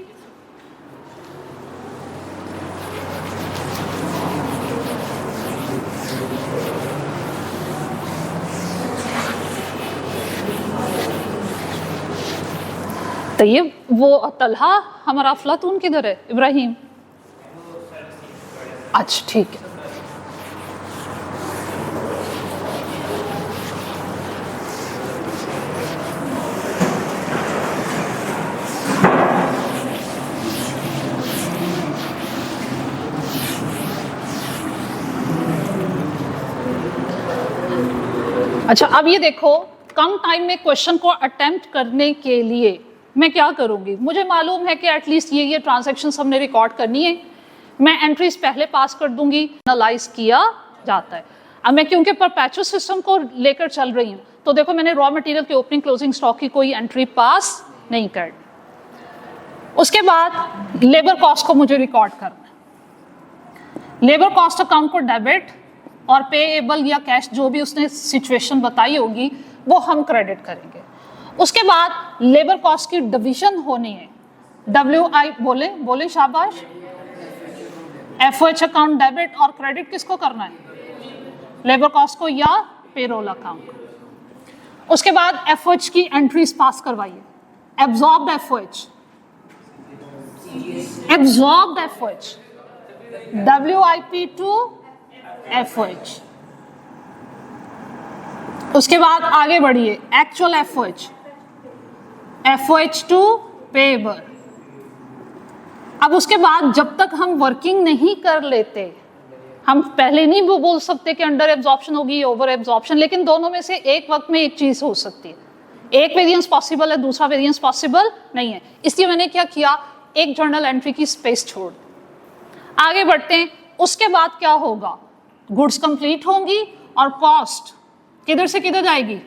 तो ये वो तलहा हमारा अफलातून किधर है? इब्राहिम, अच्छा ठीक है। अच्छा, अब ये देखो, कम टाइम में क्वेश्चन को अटेम्प्ट करने के लिए मैं क्या करूंगी? मुझे मालूम है कि एटलीस्ट ये ट्रांजैक्शंस हमने रिकॉर्ड करनी है, मैं एंट्रीज पहले पास कर दूंगी, एनालाइज किया जाता है। अब मैं क्योंकि परपेचुअल सिस्टम को लेकर चल रही हूं, तो देखो मैंने रॉ मटेरियल के ओपनिंग क्लोजिंग स्टॉक की कोई एंट्री पास नहीं कर। उसके बाद लेबर कॉस्ट को मुझे रिकॉर्ड करना है। लेबर कॉस्ट अकाउंट को डेबिट और पेएबल या कैश जो भी उसने सिचुएशन बताई होगी वो हम क्रेडिट करेंगे। उसके बाद लेबर कॉस्ट की डिवीजन होनी है। WI बोले बोले शाबाश। FOH अकाउंट डेबिट और क्रेडिट किसको करना है? लेबर कॉस्ट को या पेरोल अकाउंट। उसके बाद FOH की एंट्रीज पास करवाइए। Absorbed FOH, absorbed FOH, WIP to FOH। उसके बाद आगे बढ़िए, actual FOH, FOH to payable. अब उसके बाद जब तक हम वर्किंग नहीं कर लेते, हम पहले नहीं बोल सकते कि अंडर एब्जॉर्प्शन होगी ओवर एब्जॉर्प्शन, लेकिन दोनों में से एक वक्त में एक चीज हो सकती है। एक वेरिएंस पॉसिबल है, दूसरा वेरिएंस पॉसिबल नहीं है। इसलिए मैंने क्या किया, एक जर्नल एंट्री की स्पेस छोड़। आगे बढ़ते हैं। उसके बाद क्या होगा, गुड्स कंप्लीट होंगी और कॉस्ट किधर से किधर जाएगी?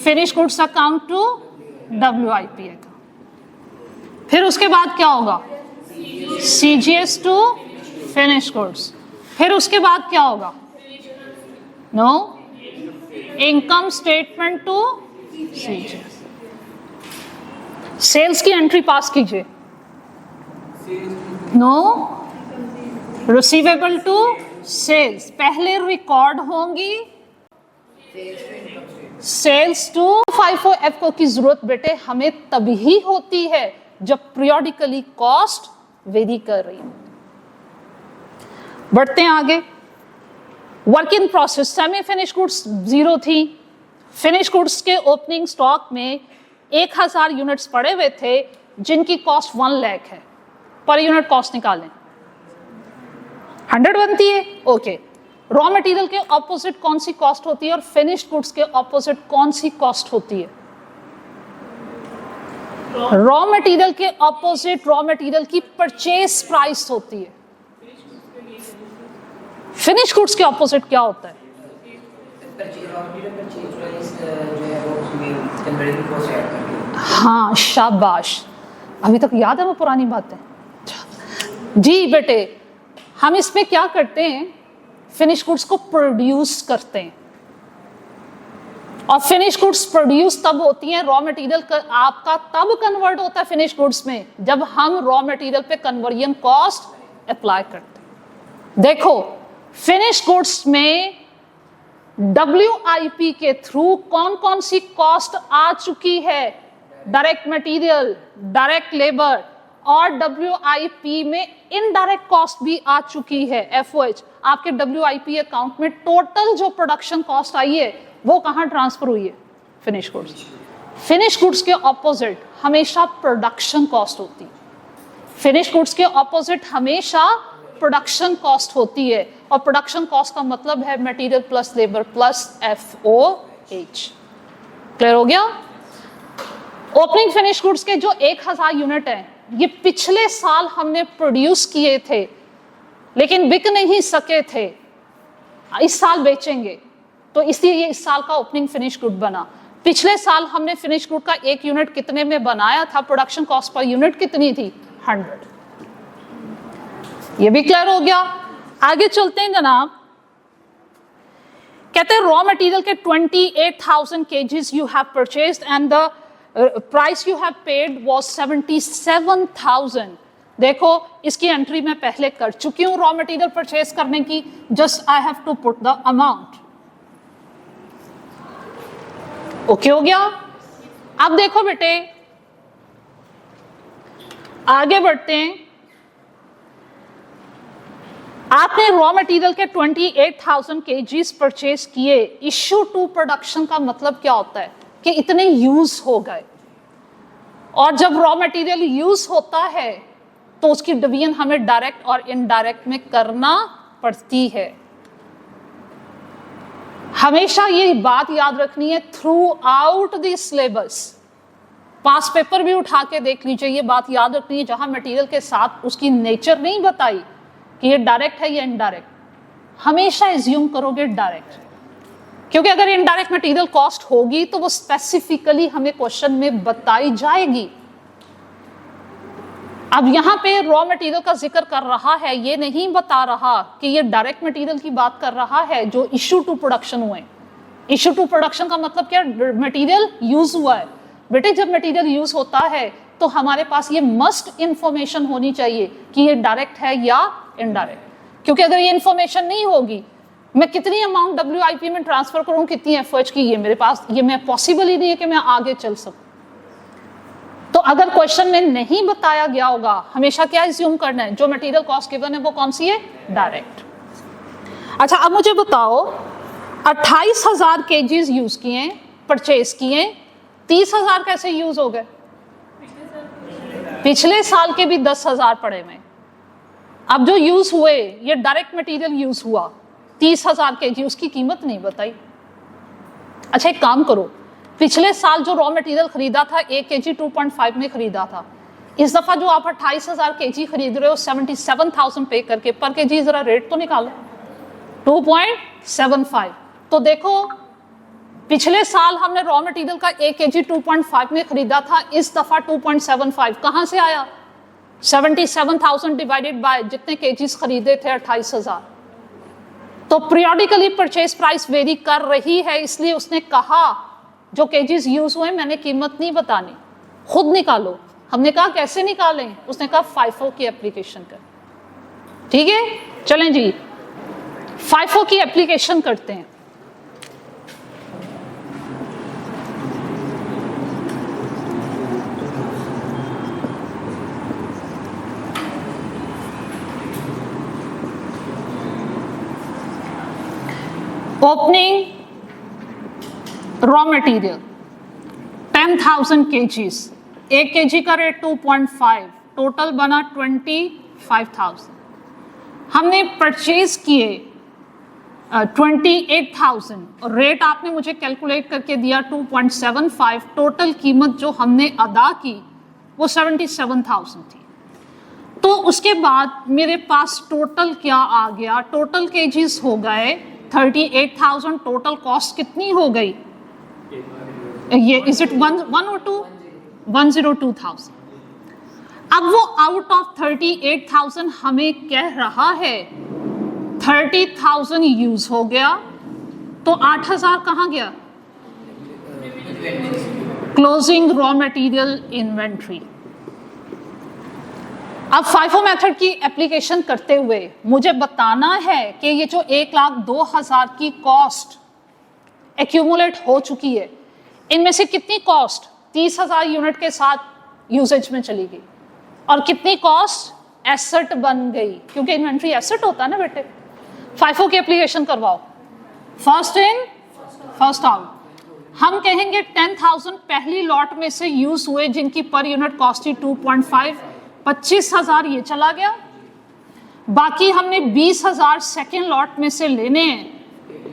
Finish goods account to WIP account. फिर उसके बाद क्या होगा? CGS to finish goods. फिर उसके बाद क्या होगा? No, income statement to CGS। Sales की एंट्री पास कीजिए। No, receivable to sales. पहले रिकॉर्ड होंगी सेल्स टू। FIFO FO की जरूरत बेटे हमें तभी होती है जब पीरियोडिकली कॉस्ट वेरी कर रही है। बढ़ते हैं आगे। Work in process, semi finish goods 0 थी। फिनिश गुड्स के ओपनिंग स्टॉक में 1000 यूनिट्स पड़े हुए थे जिनकी कॉस्ट 1 लाख है। पर यूनिट कॉस्ट निकालें, 100 बनती है। ओके, रॉ मटेरियल के ऑपोजिट कौन सी कॉस्ट होती है और फिनिश्ड गुड्स के ऑपोजिट कौन सी कॉस्ट होती है? रॉ मटेरियल के ऑपोजिट रॉ मटेरियल की परचेज प्राइस होती है। फिनिश गुड्स के ऑपोजिट क्या होता है? हाँ शाबाश, अभी तक याद है वो पुरानी बातें। जी बेटे, हम इसमें क्या करते हैं, फिनिश गुड्स को प्रोड्यूस करते हैं और फिनिश गुड्स प्रोड्यूस तब होती हैं, रॉ मटेरियल आपका तब कन्वर्ट होता है फिनिश गुड्स में जब हम रॉ मटेरियल पे कन्वर्जन कॉस्ट अप्लाई करते हैं। देखो फिनिश गुड्स में WIP के थ्रू कौन कौन सी कॉस्ट आ चुकी है? डायरेक्ट मटेरियल, डायरेक्ट लेबर, और WIP में इनडायरेक्ट कॉस्ट भी आ चुकी है। FOH आपके WIP अकाउंट में टोटल जो प्रोडक्शन कॉस्ट आई है वो कहां ट्रांसफर हुई है? Finish goods. फिनिश गुड्स के ऑपोजिट हमेशा प्रोडक्शन कॉस्ट होती है। फिनिश गुड्स के ऑपोजिट हमेशा प्रोडक्शन कॉस्ट होती है और प्रोडक्शन कॉस्ट का मतलब है material plus labour plus FOH। Clear हो गया? ओपनिंग फिनिश गुड्स के जो 1000 यूनिट हैं ये पिछले साल हमने प्रोड्यूस किए थे लेकिन बिक नहीं सके थे, इस साल बेचेंगे, तो इसलिए ये इस साल का ओपनिंग फिनिश गुड बना। पिछले साल हमने फिनिश गुड का 1 यूनिट कितने में बनाया था? प्रोडक्शन कॉस्ट पर यूनिट कितनी थी? 100। ये भी क्लियर हो गया? आगे चलते हैं जनाब। कहते हैं रॉ मटेरियल के 28,000 kgs you have purchased and the price you have paid was 77,000। देखो इसकी एंट्री मैं पहले कर चुकी हूं रॉ मटेरियल परचेज करने की, just I have to put the amount. Okay हो गया? अब देखो बेटे आगे बढ़ते हैं। आपने रॉ मटेरियल के 28,000 kgs परचेज किए। इश्यू टू प्रोडक्शन का मतलब क्या होता है कि इतने यूज हो गए, और जब रॉ मटेरियल यूज होता है तो उसकी डिवीजन हमें डायरेक्ट और इनडायरेक्ट में करना पड़ती है। हमेशा ये बात याद रखनी है through out the syllabus. Pass paper भी उठा के देख लीजिए, ये बात याद रखनी है जहां मटेरियल के साथ उसकी नेचर नहीं बताई कि ये डायरेक्ट है या इनडायरेक्ट, हमेशा एज्यूम करोगे डायरेक्ट, क्योंकि अगर इनडायरेक्ट मटेरियल कॉस्ट होगी तो वो स्पेसिफिकली हमें क्वेश्चन में बताई जाएगी। अब यहां पे रॉ मटेरियल का जिक्र कर रहा है, ये नहीं बता रहा कि ये डायरेक्ट मटेरियल की बात कर रहा है जो इश्यू टू प्रोडक्शन हुए। इश्यू टू प्रोडक्शन का मतलब क्या, मटेरियल यूज हुआ है। बेटे जब मटेरियल यूज होता है तो हमारे पास ये मस्ट इंफॉर्मेशन होनी चाहिए कि ये डायरेक्ट है या इनडायरेक्ट, क्योंकि अगर ये इंफॉर्मेशन नहीं होगी, मैं कितनी अमाउंट WIP में ट्रांसफर करूं, कितनी FOH की, ये मेरे पास, ये मैं पॉसिबल ही नहीं है कि मैं आगे चल सकूं। तो अगर क्वेश्चन में नहीं बताया गया होगा, हमेशा क्या एज्यूम करना है, जो मटेरियल कॉस्ट गिवन है वो कौन सी है, डायरेक्ट। अच्छा अब मुझे बताओ 28,000 kgs यूज किए, परचेज किए, 30,000 कैसे यूज हो गए? पिछले साल के भी 10,000 पड़े हुए। अब जो यूज हुए ये डायरेक्ट मटेरियल यूज हुआ 30,000 kg, उसकी कीमत नहीं बताई। अच्छा एक काम करो, पिछले साल जो रॉ मटेरियल खरीदा था 1 kg 2.5 में खरीदा था, इस दफा जो आप 28,000 kg खरीद रहे हो 77,000 पे करके, पर केजी जरा रेट तो निकालो 2.75। तो देखो पिछले साल हमने रॉ मटेरियल का 1 kg 2.5 में खरीदा था, इस दफा 2.75 कहां से आया? 77,000 डिवाइडेड बाय जितने केजीज खरीदे थे 28,000। तो पीरियोडिकली परचेज प्राइस वेरी कर रही है, इसलिए उसने कहा जो केजीज यूज हुए मैंने कीमत नहीं बतानी, खुद निकालो। हमने कहा कैसे निकालें, उसने कहा FIFO की एप्लीकेशन कर। ठीक है चलें जी, FIFO की एप्लीकेशन करते हैं। Opening raw material 10,000 kgs, 1 kg का रेट 2.5, टोटल बना 25,000। हमने परचेज किए 28,000 और रेट आपने मुझे कैलकुलेट करके दिया 2.75, टोटल कीमत जो हमने अदा की वो 77,000 थी। तो उसके बाद मेरे पास टोटल क्या आ गया, टोटल केजीज हो गए 38,000, टोटल कॉस्ट कितनी हो गई, ये इज इट 1 और 2, 102,000। अब वो आउट ऑफ 38,000 हमें कह रहा है 30,000 यूज हो गया, तो 8,000 कहाँ गया, क्लोजिंग रॉ मटेरियल इन्वेंट्री। अब FIFO मेथड की एप्लीकेशन करते हुए मुझे बताना है कि ये जो 1,02,000 की कॉस्ट एक्यूमुलेट हो चुकी है, इनमें से कितनी कॉस्ट 30,000 यूनिट के साथ यूजेज में चली गई और कितनी कॉस्ट एसेट बन गई, क्योंकि इन्वेंट्री एसेट होता है ना बेटे। FIFO की एप्लीकेशन करवाओ, फर्स्ट इन फर्स्ट आउट। हम कहेंगे 10,000 पहली लॉट में से यूज हुए जिनकी पर यूनिट कॉस्ट थी 2.5, 25,000 ये चला गया। बाकी हमने 20,000 सेकेंड लॉट में से लेने हैं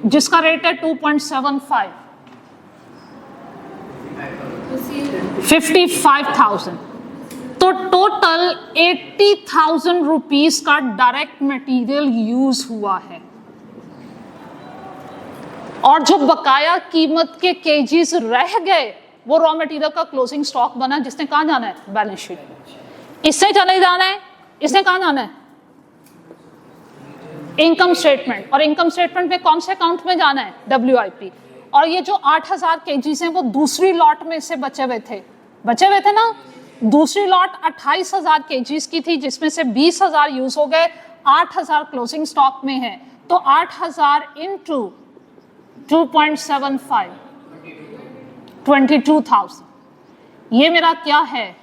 जिसका रेट है 2.75, 55,000। तो टोटल 80,000 रुपीस का डायरेक्ट मटेरियल यूज हुआ है और जो बकाया कीमत के केजीज रह गए वो रॉ मटेरियल का क्लोजिंग स्टॉक बना, जिसने कहाँ जाना है, बैलेंस शीट। इससे चले जाना है, इसने कहाँ जाना है, इनकम स्टेटमेंट। और इनकम स्टेटमेंट में कौन से अकाउंट में जाना है, WIP। और ये जो 8,000 केजीज हैं वो दूसरी लॉट में से बचे हुए थे ना। दूसरी लॉट 28,000 केजीज की थी जिसमें से 20,000 यूज हो गए, 8,000 क्लोजिंग स्टॉक में है। तो 8,000 इंटू 2.75, 22,000, ये मेरा क्या है,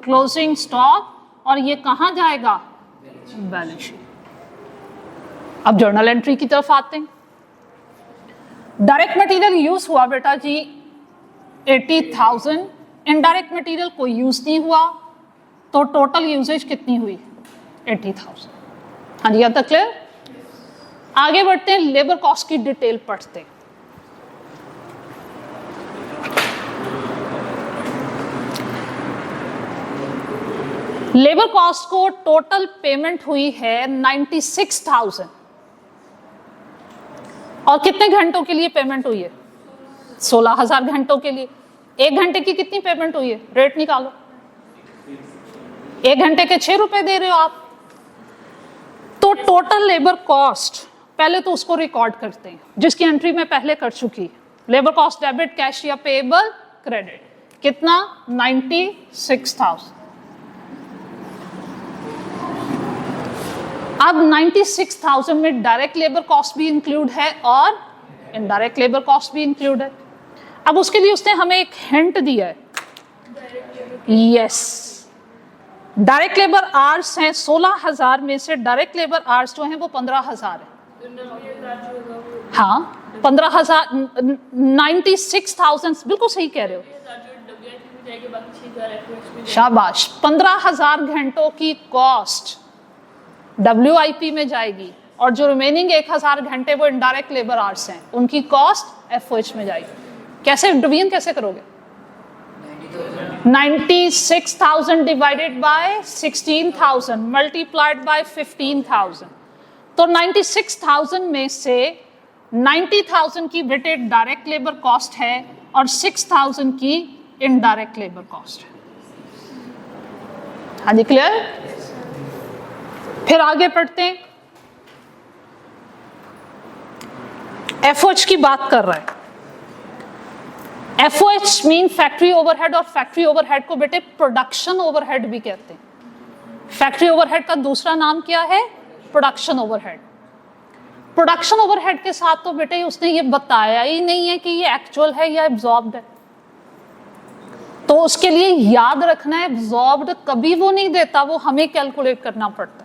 क्लोजिंग स्टॉक। और ये कहां जाएगा, बैलेंस शीट। अब जर्नल एंट्री की तरफ आते हैं। डायरेक्ट मटेरियल यूज हुआ बेटा जी 80,000, इनडायरेक्ट मटेरियल कोई यूज नहीं हुआ, तो टोटल यूजेज कितनी हुई, 80,000। हाँ जी, यहाँ तक क्लियर। आगे बढ़ते हैं, लेबर कॉस्ट की डिटेल पढ़ते हैं। लेबर कॉस्ट को टोटल पेमेंट हुई है 96,000। और कितने घंटों के लिए पेमेंट हुई है? 16,000 घंटों के लिए। 1 घंटे की कितनी पेमेंट हुई है? रेट निकालो। 1 घंटे के 6 रुपए दे रहे हो आप, तो टोटल लेबर कॉस्ट पहले तो उसको रिकॉर्ड करते हैं, जिसकी एंट्री में पहले कर चुकी। लेबर कॉस्ट डेबिट, कैश या पेएबल, क्रेडिट, कितना? 96,000। अब 96,000 में डायरेक्ट लेबर कॉस्ट भी इंक्लूड है और इनडायरेक्ट लेबर कॉस्ट भी इंक्लूड है। अब उसके लिए उसने हमें एक हिंट दिया है। यस, डायरेक्ट लेबर आवर्स हैं 16,000 में से डायरेक्ट लेबर आवर्स जो हैं वो 15,000 है। हाँ, 15,000, 96,000, बिल्कुल सही कह रहे हो, शाबाश। 15,000 घंटों की कॉस्ट WIP में जाएगी और जो रिमेनिंग 1,000 घंटे वो इनडायरेक्ट लेबर आवर्स हैं, उनकी कॉस्ट FOH में जाएगी। कैसे डिवीजन कैसे करोगे? 96,000 डिवाइडेड बाय 16,000 मल्टीप्लाइड बाय 15,000। तो 96,000 में से 90,000 की वेटेड डायरेक्ट लेबर कॉस्ट है और 6,000 की इनडायरेक्ट लेबर कॉस्ट है। हाँ जी, क्लियर? फिर आगे पढ़ते हैं। FOH की बात कर रहा है। FOH मीन फैक्ट्री ओवरहेड, और फैक्ट्री ओवरहेड को बेटे प्रोडक्शन ओवरहेड भी कहते हैं। फैक्ट्री ओवरहेड का दूसरा नाम क्या है? Production overhead. प्रोडक्शन ओवरहेड के साथ तो बेटे उसने ये बताया ही नहीं है कि ये एक्चुअल है या एब्जॉर्ब्ड है, तो उसके लिए याद रखना है एब्जॉर्ब्ड कभी वो नहीं देता, वो हमें कैलकुलेट करना पड़ता है।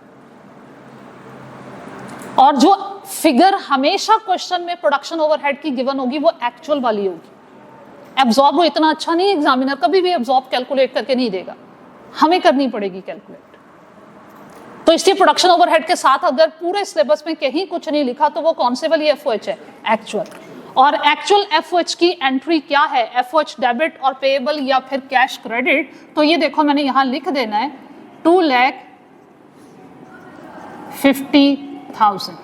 और जो फिगर हमेशा क्वेश्चन में प्रोडक्शन ओवरहेड की गिवन होगी वो एक्चुअल वाली होगी। एब्जॉर्ब वो इतना अच्छा नहीं, एग्जामिनर कभी भी एब्जॉर्ब कैलकुलेट करके नहीं देगा, हमें करनी पड़ेगी कैलकुलेट। तो इसलिए प्रोडक्शन ओवरहेड के साथ अगर पूरे सिलेबस में कहीं कुछ नहीं लिखा तो वो कौन से वाली FOH है? एक्चुअल। और एक्चुअल FOH की एंट्री क्या है? FOH डेबिट और पेएबल या फिर कैश क्रेडिट। तो ये देखो मैंने यहां लिख देना है 2,50,000।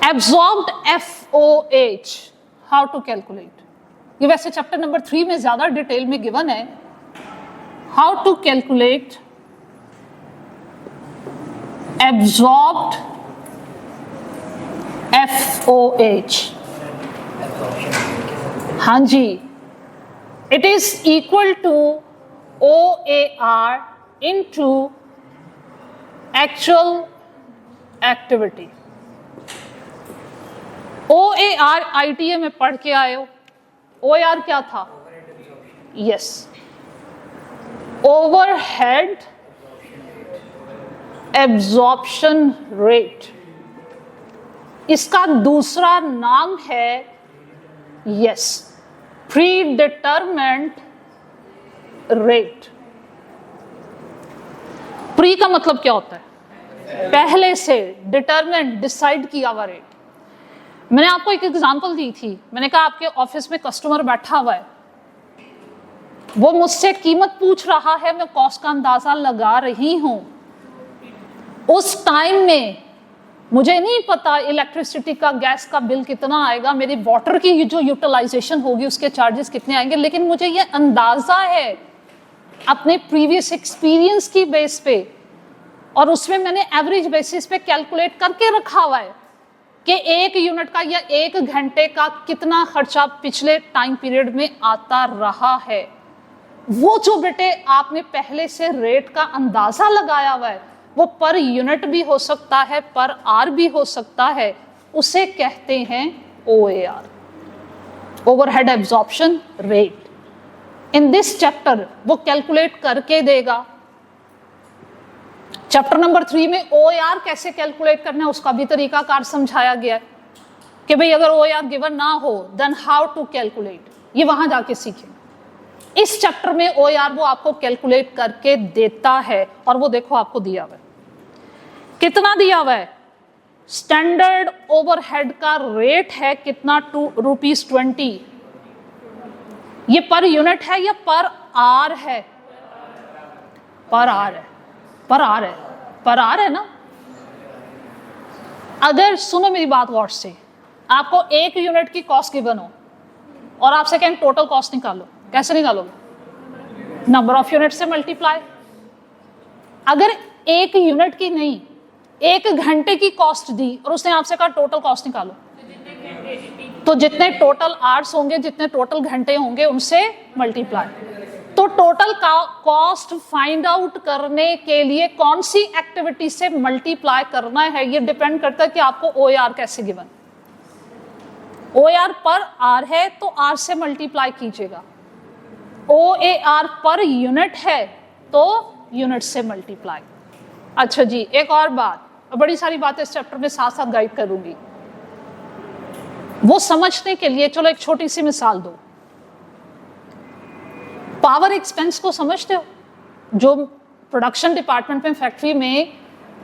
Absorbed FOH how to calculate? ये वैसे चैप्टर नंबर 3 में ज्यादा डिटेल में गिवन है। How to calculate absorbed FOH? हाँ जी, it is equal to OAR into actual activity। OAR ITA में पढ़ के आए हो। OAR क्या था? Yes, overhead absorption rate. इसका दूसरा नाम है yes pre determent rate. Pre का मतलब क्या होता है? पहले से, डिटरमेंट डिसाइड किया हुआ रेट। मैंने आपको एक एग्जांपल दी थी, मैंने कहा आपके ऑफिस में कस्टमर बैठा हुआ है, वो मुझसे कीमत पूछ रहा है, मैं कॉस्ट का अंदाजा लगा रही हूं। उस टाइम में मुझे नहीं पता इलेक्ट्रिसिटी का, गैस का बिल कितना आएगा, मेरी वाटर की जो यूटिलाइजेशन होगी उसके चार्जेस कितने आएंगे, लेकिन मुझे ये अंदाजा है अपने प्रीवियस एक्सपीरियंस की बेस पे, और उसमें मैंने एवरेज बेसिस पे कैलकुलेट करके रखा हुआ है कि 1 यूनिट का या 1 घंटे का कितना खर्चा पिछले टाइम पीरियड में आता रहा है। वो जो बेटे आपने पहले से रेट का अंदाजा लगाया हुआ है, वो पर यूनिट भी हो सकता है, पर आर भी हो सकता है, उसे कहते हैं OAR, overhead absorption rate. In this chapter वो कैलकुलेट करके देगा। चैप्टर नंबर 3 में OAR कैसे कैलकुलेट करना है उसका भी तरीकाकार समझाया गया है कि भाई अगर OAR गिवन ना हो देन हाउ टू कैलकुलेट, ये वहां जाके सीखेंगे। इस चैप्टर में OAR वो आपको कैलकुलेट करके देता है, और वो देखो आपको दिया हुआ है, कितना दिया हुआ है? स्टैंडर्ड ओवरहेड का रेट है कितना? ₹20। ये पर यूनिट है या पर आर है? पर आर है, पर आर है, पर आर है ना। अगर सुनो मेरी बात गौर से, आपको 1 यूनिट की कॉस्ट गिवन हो और आपसे कहें टोटल कॉस्ट निकालो, कैसे निकालोगे? नंबर ऑफ यूनिट से मल्टीप्लाई। अगर 1 यूनिट की नहीं 1 घंटे की कॉस्ट दी और उसने आपसे कहा टोटल कॉस्ट निकालो, तो जितने टोटल आवर्स होंगे, जितने टोटल घंटे होंगे, उनसे मल्टीप्लाई। तो टोटल कॉस्ट फाइंड आउट करने के लिए कौन सी एक्टिविटी से मल्टीप्लाई करना है, ये डिपेंड करता है कि आपको OAR कैसे गिवन। OAR पर आर है तो आर से मल्टीप्लाई कीजिएगा, OAR पर यूनिट है तो यूनिट से मल्टीप्लाई। अच्छा जी, एक और बात, बड़ी सारी बातें इस चैप्टर में साथ साथ गाइड करूंगी, वो समझने के लिए चलो एक छोटी सी मिसाल दो। पावर एक्सपेंस को समझते हो? जो प्रोडक्शन डिपार्टमेंट में, फैक्ट्री में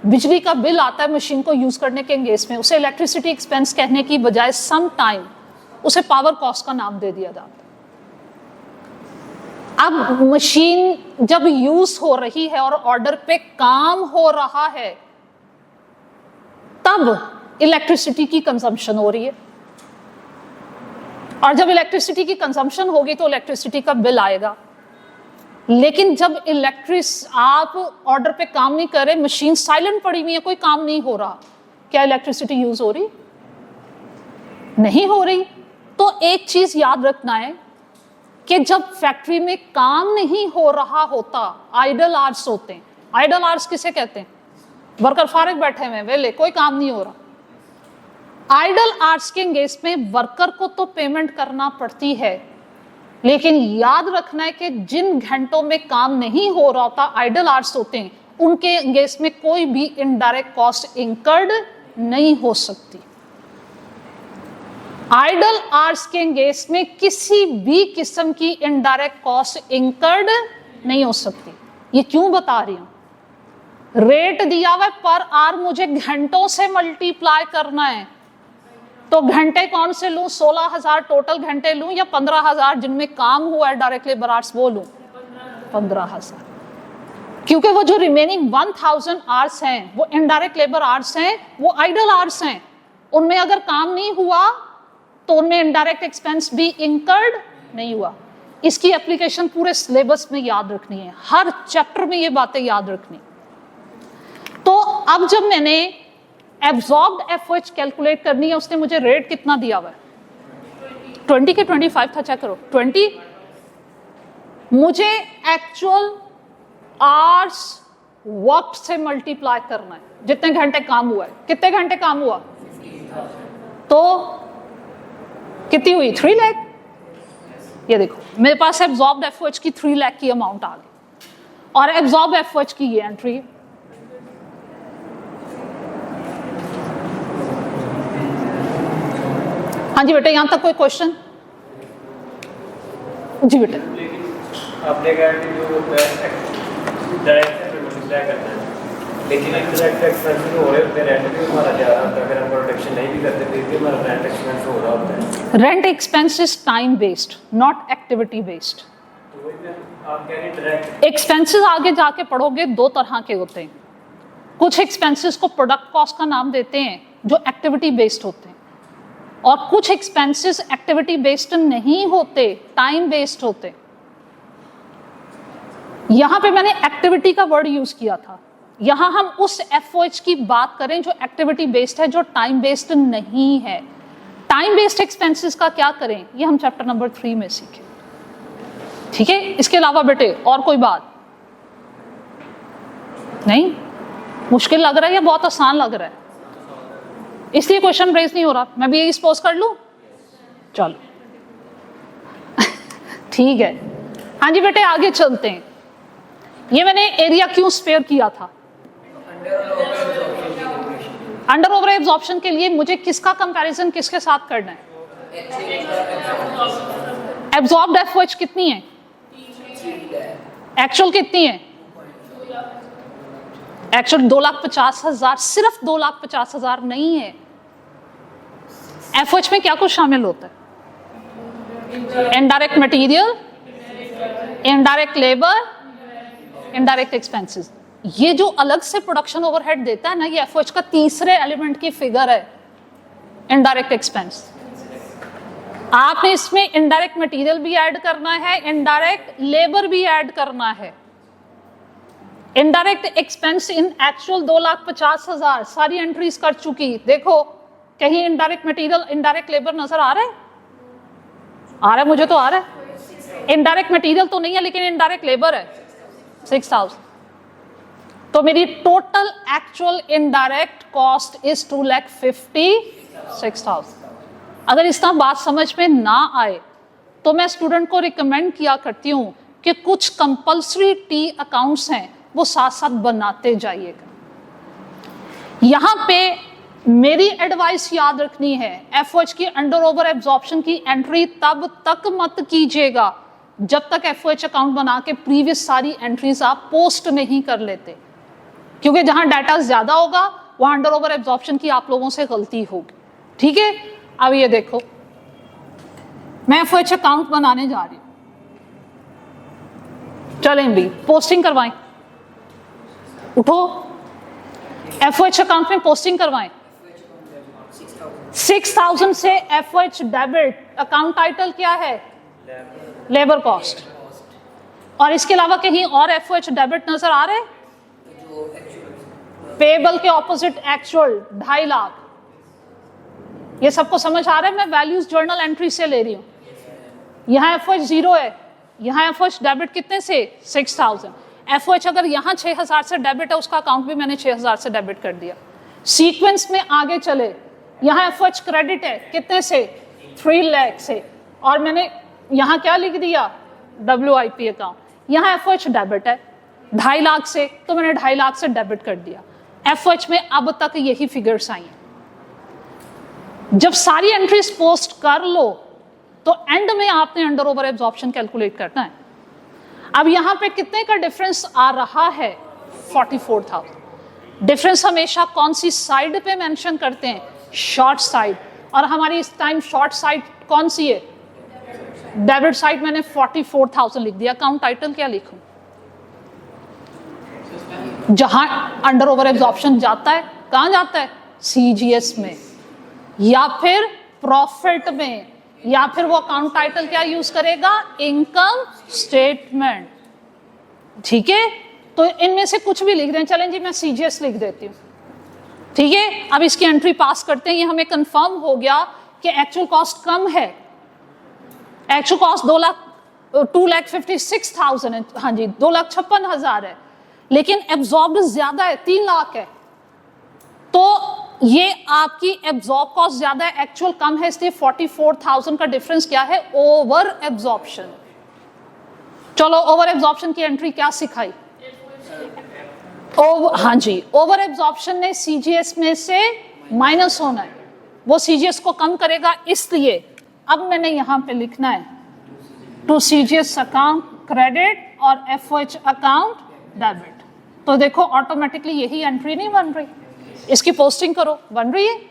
बिजली का बिल आता है मशीन को यूज करने के एंगेज में, उसे इलेक्ट्रिसिटी एक्सपेंस कहने की बजाय सम टाइम उसे पावर कॉस्ट का नाम दे दिया जाता है। अब मशीन जब यूज हो रही है और ऑर्डर पे काम हो रहा है, तब इलेक्ट्रिसिटी की कंजम्पशन हो रही है, और जब इलेक्ट्रिसिटी की कंजम्पशन होगी तो इलेक्ट्रिसिटी का बिल आएगा। लेकिन जब आप ऑर्डर पे काम नहीं कर रहे, मशीन साइलेंट पड़ी हुई है, कोई काम नहीं हो रहा, क्या इलेक्ट्रिसिटी यूज हो रही? नहीं हो रही। तो एक चीज याद रखना है कि जब फैक्ट्री में काम नहीं हो रहा होता, आइडल आवर्स होते हैं। आइडल आवर्स किसे कहते हैं? वर्कर फारिग बैठे हुए, वेले, कोई काम नहीं हो रहा। आइडल आवर्स के एंगेज में वर्कर को तो पेमेंट करना पड़ती है, लेकिन याद रखना है कि जिन घंटों में काम नहीं हो रहा होता, आइडल आवर्स होते हैं, उनके एंगेज में कोई भी इनडायरेक्ट कॉस्ट इंकर्ड नहीं हो सकती। आइडल आवर्स के एंगेज में किसी भी किस्म की इनडायरेक्ट कॉस्ट इंकर्ड नहीं हो सकती। ये क्यों बता रही हूं? रेट दिया हुआ पर आवर, मुझे घंटों से मल्टीप्लाई करना है, तो घंटे कौन से लूं? 16,000 टोटल घंटे लूं या 15,000 जिनमें काम हुआ है डायरेक्ट लेबर आवर्स, वो लूं? 15,000, क्योंकि वो जो रिमेनिंग 1,000 आवर्स हैं वो इनडायरेक्ट लेबर आवर्स हैं, वो आइडल आवर्स हैं। उनमें अगर काम नहीं हुआ तो उनमें इनडायरेक्ट एक्सपेंस भी इंकर्ड नहीं हुआ। इसकी एप्लीकेशन पूरे सिलेबस में याद रखनी है, हर चैप्टर में ये बातें याद रखनी। तो अब जब मैंने एब्जॉर्ब्ड एफओएच कैलकुलेट करनी है, उसने मुझे रेट कितना दिया हुआ है? 20 के 25 था, चेक करो 20। मुझे एक्चुअल आवर्स वर्क से मल्टीप्लाई करना है, जितने घंटे काम हुआ है। कितने घंटे काम हुआ? तो कितनी हुई? 3 लाख। ये देखो मेरे पास एब्जॉर्ब्ड एफओएच की 3 लाख की अमाउंट आ गई, और एब्जॉर्ब एफओएच की ये एंट्री है। हाँ जी बेटा, यहाँ तक कोई क्वेश्चन? जी बेटा। आपने कहा कि जो डायरेक्ट से मल्टीप्लाई करना है, लेकिन इंटरनेट एक्सपेंस हो रहे होते हैं, रेंट भी हमारा जा रहा होता है, अगर हम प्रोटेक्शन नहीं भी करते फिर भी हमारा रेंट एक्सपेंस हो रहा होता है। Rent expense is time based, not activity based. तो वही आप कह रहे हैं डायरेक्ट एक्सपेंसेस आगे जाके पढ़ोगे 2 तरह के होते हैं। कुछ एक्सपेंसेस को प्रोडक्ट कॉस्ट का नाम देते हैं जो एक्टिविटी बेस्ड होते हैं, और कुछ एक्सपेंसेस एक्टिविटी बेस्ड नहीं होते, टाइम बेस्ड होते। यहां पे मैंने एक्टिविटी का वर्ड यूज किया था, यहां हम उस एफओएच की बात करें जो एक्टिविटी बेस्ड है, जो टाइम बेस्ड नहीं है। टाइम बेस्ड एक्सपेंसेस का क्या करें, ये हम चैप्टर नंबर 3 में सीखें। ठीक है, इसके अलावा बेटे और कोई बात नहीं? मुश्किल लग रहा है या बहुत आसान लग रहा है? इसलिए क्वेश्चन रेज नहीं हो रहा, मैं भी यही सपोज कर लूं? चलो ठीक है। हाँ जी बेटे, आगे चलते हैं। ये मैंने एरिया क्यों स्पेयर किया था? अंडर ओवर एब्जॉर्प्शन के लिए मुझे किसका कंपैरिजन किसके साथ करना है? एब्जॉर्ब्ड एफओएच कितनी है? एक्चुअल कितनी है? एक्चुअल 2,50,000, सिर्फ 2,50,000 नहीं है। एफओएच में क्या कुछ शामिल होता है? Indirect material, indirect labour, indirect expenses. ये जो अलग से प्रोडक्शन ओवरहेड देता है ना, ये एफओएच का तीसरे एलिमेंट की फिगर है, इनडायरेक्ट एक्सपेंस। आपने इसमें इनडायरेक्ट मटेरियल भी ऐड करना है, इनडायरेक्ट लेबर भी ऐड करना है। इनडायरेक्ट एक्सपेंस इन एक्चुअल 2,50,000 सारी एंट्रीज कर चुकी। देखो कहीं इनडायरेक्ट मटेरियल इनडायरेक्ट लेबर नजर आ रहा है? आ रहा है, मुझे तो आ रहा है। इनडायरेक्ट मटेरियल तो नहीं है लेकिन इनडायरेक्ट लेबर है 6,000। तो मेरी total actual indirect cost is 2,56,000। अगर इस तरह बात समझ में ना आए तो मैं स्टूडेंट को रिकमेंड किया करती हूँ कि कुछ कंपल्सरी टी अकाउंट्स हैं वो साथ साथ बनाते जाइएगा। यहां पे मेरी एडवाइस याद रखनी है, एफओएच की अंडर ओवर एब्जॉर्प्शन की एंट्री तब तक मत कीजिएगा जब तक एफओएच अकाउंट बना के प्रीवियस सारी एंट्रीज आप पोस्ट नहीं कर लेते, क्योंकि जहां डाटा ज्यादा होगा वहां अंडर ओवर एब्जॉर्प्शन की आप लोगों से गलती होगी। ठीक है, अब ये देखो मैं एफओएच अकाउंट बनाने जा रही हूं, चलें भी पोस्टिंग करवाएं, उठो एफओएच अकाउंट में पोस्टिंग करवाएं। 6,000 से एफओएच डेबिट, अकाउंट टाइटल क्या है? Labour cost. और इसके अलावा कहीं और एफओएच डेबिट नजर आ रहे? पेबल के ऑपोजिट एक्चुअल 2.5 लाख। ये सबको समझ आ रहा है? मैं वैल्यूज जर्नल एंट्री से ले रही हूं। यहां एफओएच 0 है, यहां एफओएच डेबिट कितने से? 6,000। एफओएच अगर यहां 6,000 से डेबिट है, उसका अकाउंट भी मैंने 6,000 से डेबिट कर दिया। सीक्वेंस में आगे चले, यहां एफओएच क्रेडिट है कितने से? 3 लाख से, और मैंने यहां क्या लिख दिया? WIP account. यहां एफओएच डेबिट है 2.5 लाख से, तो मैंने 2.5 लाख से डेबिट कर दिया। एफओएच में अब तक यही फिगर्स आई हैं। जब सारी एंट्रीज पोस्ट कर लो तो एंड में आपने अंडर ओवर एब्जॉर्प्शन कैलकुलेट करना है। अब यहां पे कितने का डिफरेंस आ रहा है? 44,000। डिफरेंस हमेशा कौन सी साइड पे मेंशन करते हैं? Short side. और हमारी इस टाइम शॉर्ट साइड कौन सी है? Debit side. मैंने 44,000 लिख दिया। अकाउंट टाइटल क्या लिखूं? जहां अंडर ओवर एब्जॉर्प्शन जाता है, कहां जाता है? CGS में, या फिर प्रॉफिट में, या फिर वो अकाउंट टाइटल क्या यूज करेगा? Income statement. ठीक है, तो इनमें से कुछ भी लिख दें। चलें जी, मैं CGS लिख देती हूँ। ठीक है, अब इसकी एंट्री पास करते हैं। ये हमें कंफर्म हो गया कि एक्चुअल कॉस्ट कम है। एक्चुअल कॉस्ट 2,56,000 है। हाँ जी, 2,56,000 है, लेकिन एब्जॉर्ब्ड ज्यादा है, 3 लाख है। तो ये आपकी एब्जॉर्ब कॉस्ट ज्यादा है, एक्चुअल कम है, इसलिए 44,000 का डिफरेंस क्या है? Over absorption. चलो, ओवर एब्जॉर्प्शन की एंट्री क्या सिखाई? हाँ जी, ओवर एब्जॉर्प्शन ने CGS में से माइनस होना है, वो CGS को कम करेगा। इसलिए अब मैंने यहां पे लिखना है टू CGS अकाउंट क्रेडिट और FOH अकाउंट डेबिट। तो देखो ऑटोमेटिकली यही एंट्री नहीं बन रही, इसकी पोस्टिंग करो, बन रही है।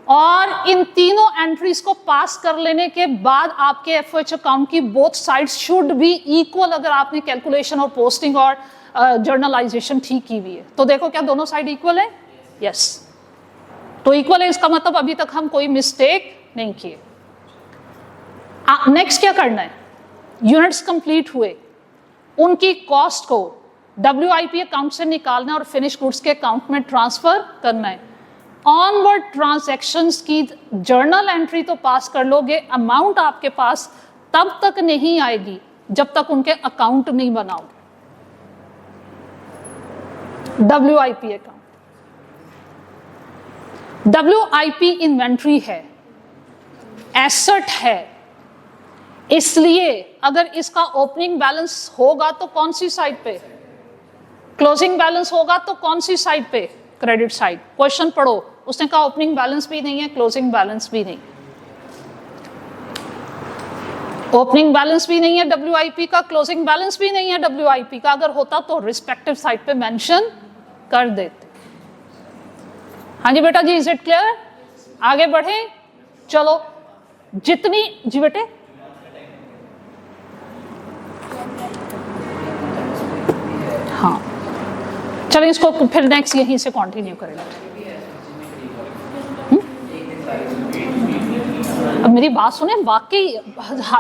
और इन तीनों एंट्रीज को पास कर लेने के बाद आपके FOH अकाउंट की both sides should be equal, अगर आपने कैलकुलेशन और पोस्टिंग और जर्नलाइजेशन ठीक की हुई है। तो देखो क्या दोनों साइड इक्वल है? यस, तो इक्वल है, इसका मतलब अभी तक हम कोई मिस्टेक नहीं किए। नेक्स्ट क्या करना है? यूनिट्स कंप्लीट हुए, उनकी कॉस्ट को WIP अकाउंट से निकालना और फिनिश गुड्स के अकाउंट में ट्रांसफर करना है। ऑनवर्ड ट्रांजैक्शंस की जर्नल एंट्री तो पास कर लोगे, अमाउंट आपके पास तब तक नहीं आएगी जब तक उनके अकाउंट नहीं बनाओगे। WIP अकाउंट, WIP इन्वेंट्री है, एसेट है, इसलिए अगर इसका ओपनिंग बैलेंस होगा तो कौन सी साइड पे? क्लोजिंग बैलेंस होगा तो कौन सी साइड पे? Credit side. क्वेश्चन पढ़ो, उसने कहा ओपनिंग बैलेंस भी नहीं है, क्लोजिंग बैलेंस भी नहीं। ओपनिंग बैलेंस भी नहीं है WIP का, क्लोजिंग बैलेंस भी नहीं है WIP का। अगर होता तो रिस्पेक्टिव साइड पे मेंशन कर देते। हाँ जी बेटा जी, इज इट क्लियर? आगे बढ़े, चलो। जितनी जी बेटे, हाँ, चलो इसको फिर नेक्स्ट यहीं से कंटिन्यू करेंगे। अब मेरी बात सुने, वाकई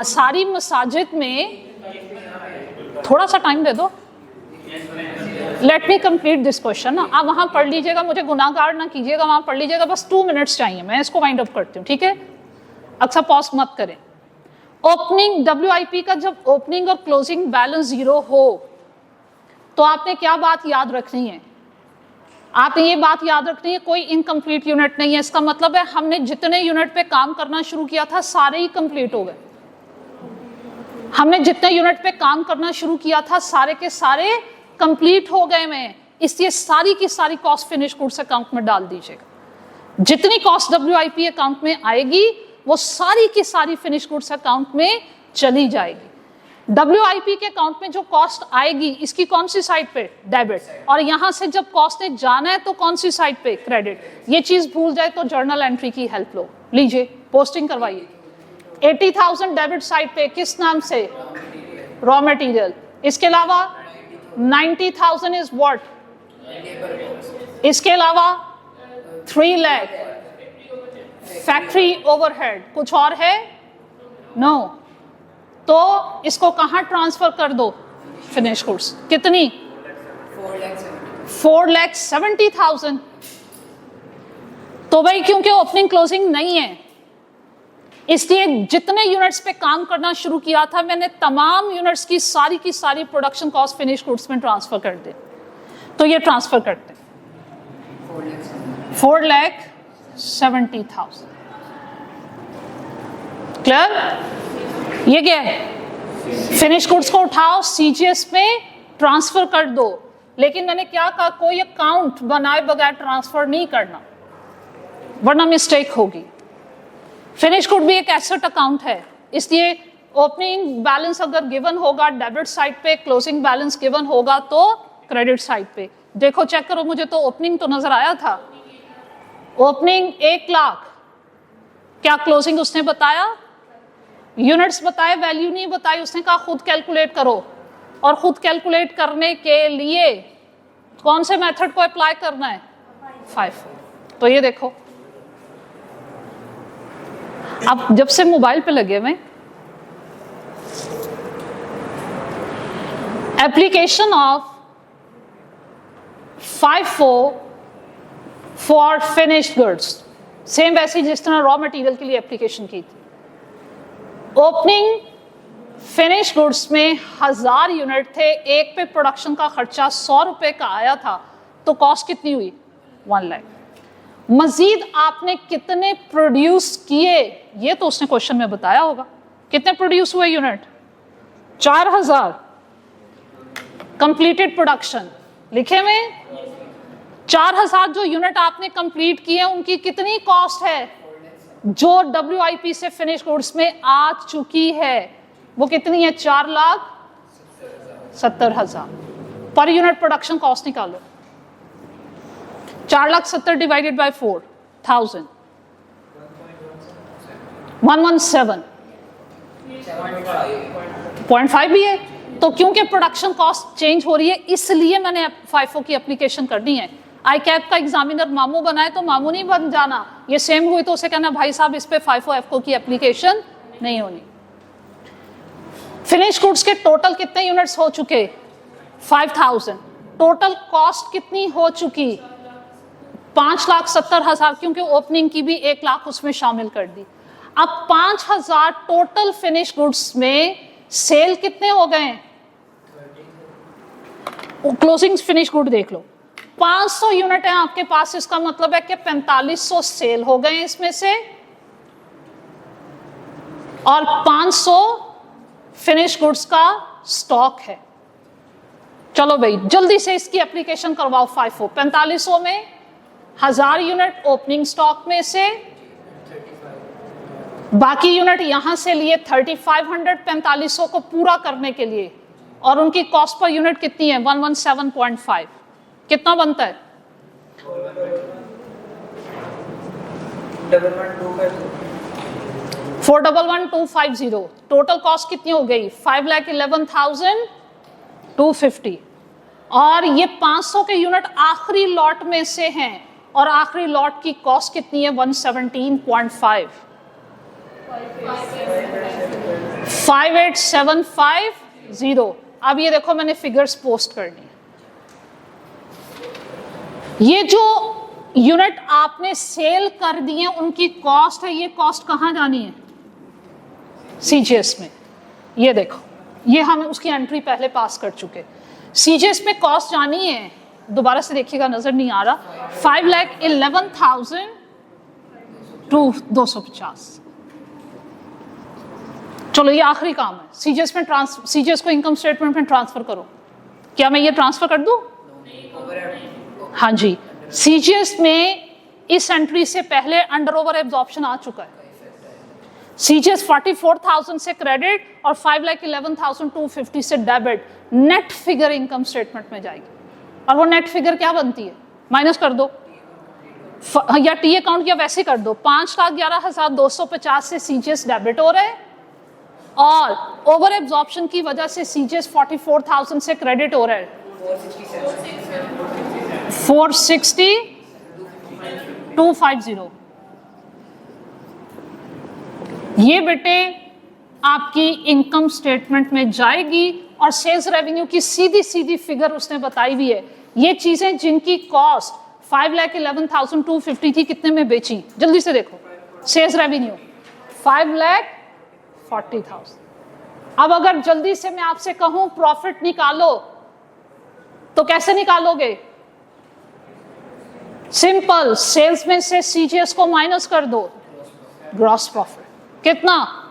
सारी मसाजिद में थोड़ा सा टाइम दे दो। Let me complete this question ना, आप वहां पढ़ लीजिएगा, मुझे गुनाहगार ना कीजिएगा, वहां पढ़ लीजिएगा, बस 2 मिनट्स चाहिए, मैं इसको वाइंड अप करती हूँ, ठीक है? अक्सर पॉज मत करें। ओपनिंग WIP का जब ओपनिंग और क्लोजिंग बैलेंस 0 हो तो आपने क्या बात याद रखनी है? आपने ये बात याद रखनी है कोई इनकम्प्लीट यूनिट नहीं है। इसका मतलब है हमने जितने यूनिट पे काम करना शुरू किया था सारे ही कंप्लीट हो गए। हमने जितने यूनिट पे काम करना शुरू किया था सारे के सारे कंप्लीट हो गए में, इसलिए सारी की सारी कॉस्ट फिनिश गुड्स अकाउंट में डाल दीजिएगा। जितनी कॉस्ट WIP अकाउंट में आएगी वो सारी की सारी फिनिश गुड्स अकाउंट में चली जाएगी। WIP के अकाउंट में जो कॉस्ट आएगी इसकी कौन सी साइड पे? डेबिट। और यहां से जब कॉस्ट ने जाना है तो कौन सी साइड पे? क्रेडिट। ये चीज भूल जाए तो जर्नल एंट्री की हेल्प लो, लीजिए पोस्टिंग करवाइए। 80,000 डेबिट साइड पे किस नाम से? Raw material. इसके अलावा 90,000 इज व्हाट? इसके अलावा 3 लाख फैक्ट्री ओवरहेड। कुछ और है? नो। तो इसको कहां ट्रांसफर कर दो? Finish goods. कितनी? 4,70,000। तो भाई क्योंकि ओपनिंग क्लोजिंग नहीं है इसलिए जितने यूनिट्स पे काम करना शुरू किया था मैंने तमाम यूनिट्स की सारी प्रोडक्शन कॉस्ट फिनिश गुड्स में ट्रांसफर कर दी। तो ये ट्रांसफर करते 4,70,000। क्लियर? ये क्या है? फिनिश गुड्स को उठाओ CGS में ट्रांसफर कर दो। लेकिन मैंने क्या कहा, कोई अकाउंट बनाए बगैर ट्रांसफर नहीं करना वरना मिस्टेक होगी। फिनिश गुड भी एक एसेट अकाउंट है, इसलिए ओपनिंग बैलेंस अगर गिवन होगा डेबिट साइड पे, क्लोजिंग बैलेंस गिवन होगा तो क्रेडिट साइड पे। देखो चेक करो, मुझे तो ओपनिंग तो नजर आया था। ओपनिंग 1 लाख, क्या क्लोजिंग उसने बताया? यूनिट्स बताए, वैल्यू नहीं बताई। उसने कहा खुद कैलकुलेट करो, और खुद कैलकुलेट करने के लिए कौन से मेथड को अप्लाई करना है? FIFO। तो ये देखो, अब जब से मोबाइल पे लगे हुए, application of FIFO for finished goods, same वैसे जिस तरह रॉ मटेरियल के लिए एप्लीकेशन की थी। ओपनिंग फिनिश गुड्स में 1000 यूनिट थे, एक पे प्रोडक्शन का खर्चा 100 रुपए का आया था, तो कॉस्ट कितनी हुई? 1 लाख। मजीद आपने कितने प्रोड्यूस किए ये तो उसने क्वेश्चन में बताया होगा। कितने प्रोड्यूस हुए यूनिट? 4000 कंप्लीटेड प्रोडक्शन लिखे हुए। 4000 जो यूनिट आपने कंप्लीट किए उनकी कितनी कॉस्ट है जो WIP से फिनिश गुड्स में आ चुकी है? वो कितनी है? 4,70,000 पर यूनिट प्रोडक्शन कॉस्ट निकालो। 4,70,000 डिवाइडेड बाय 4,000 117.5 भी है। तो क्योंकि प्रोडक्शन कॉस्ट चेंज हो रही है इसलिए मैंने FIFO की एप्लीकेशन करनी है। ICAP का एग्जामिनर मामू बनाए तो मामू नहीं बन जाना। ये सेम हुई तो उसे कहना भाई साहब इस पे FIFO की एप्लीकेशन नहीं होनी। फिनिश गुड्स के टोटल कितने यूनिट्स हो चुके? 5,000। टोटल कॉस्ट कितनी हो चुकी? 5,70,000, क्योंकि ओपनिंग की भी 1 लाख उसमें शामिल कर दी। अब 5,000 टोटल फिनिश गुड्स में सेल कितने हो गए? क्लोजिंग फिनिश गुड देख लो, 500 यूनिट है आपके पास, इसका मतलब है कि 4500 सेल हो गए इसमें से, और 500 फिनिश गुड्स का स्टॉक है। चलो भाई जल्दी से इसकी एप्लीकेशन करवाओ FIFO। 4500 में 1000 यूनिट ओपनिंग स्टॉक में से, बाकी यूनिट यहां से लिए 3500 4500 को पूरा करने के लिए, और उनकी कॉस्ट पर यूनिट कितनी है? 117.5। कितना बनता है? 4,11,250। टोटल कॉस्ट कितनी हो गई? 5,11,250। और ये 500 के यूनिट आखिरी लॉट में से हैं और आखिरी लॉट की कॉस्ट कितनी है 117.5 58750। अब ये देखो मैंने फिगर्स पोस्ट करनी है। ये जो यूनिट आपने सेल कर दिए उनकी कॉस्ट है, ये कॉस्ट कहां जानी है सीजीएस में। ये देखो ये हम उसकी एंट्री पहले पास कर चुके। सीजीएस में कॉस्ट जानी है, दोबारा से देखिएगा नजर नहीं आ रहा, 5,11,250। चलो ये आखिरी काम है। सीजीएस में सीजीएस को इनकम स्टेटमेंट में ट्रांसफर करो। क्या मैं ये ट्रांसफर कर दूं? हाँ जी, सीजीएस में इस एंट्री से पहले अंडर ओवर एब्जॉर्प्शन आ चुका है। सीजीएस 44,000 से क्रेडिट और 5,11,250 से debit, net figure income statement में जाएगी। और वो नेट फिगर क्या बनती है, माइनस कर दो या टी अकाउंट या वैसे कर दो। 5,11,250 से सीजीएस डेबिट हो रहा है और ओवर एब्जॉर्प्शन की वजह से सीजीएस 44,000 से क्रेडिट हो रहा है 460,250। ये बेटे आपकी इनकम स्टेटमेंट में जाएगी और सेल्स रेवेन्यू की सीधी सीधी फिगर उसने बताई हुई है। ये चीजें जिनकी कॉस्ट 5,11,250 थी, कितने में बेची जल्दी से देखो। Sales revenue 5,40,000। अब अगर जल्दी से मैं आपसे कहूं प्रॉफिट निकालो तो कैसे निकालोगे? सिंपल, सेल्स में से सीजीएस को माइनस कर दो, ग्रॉस प्रॉफिट कितना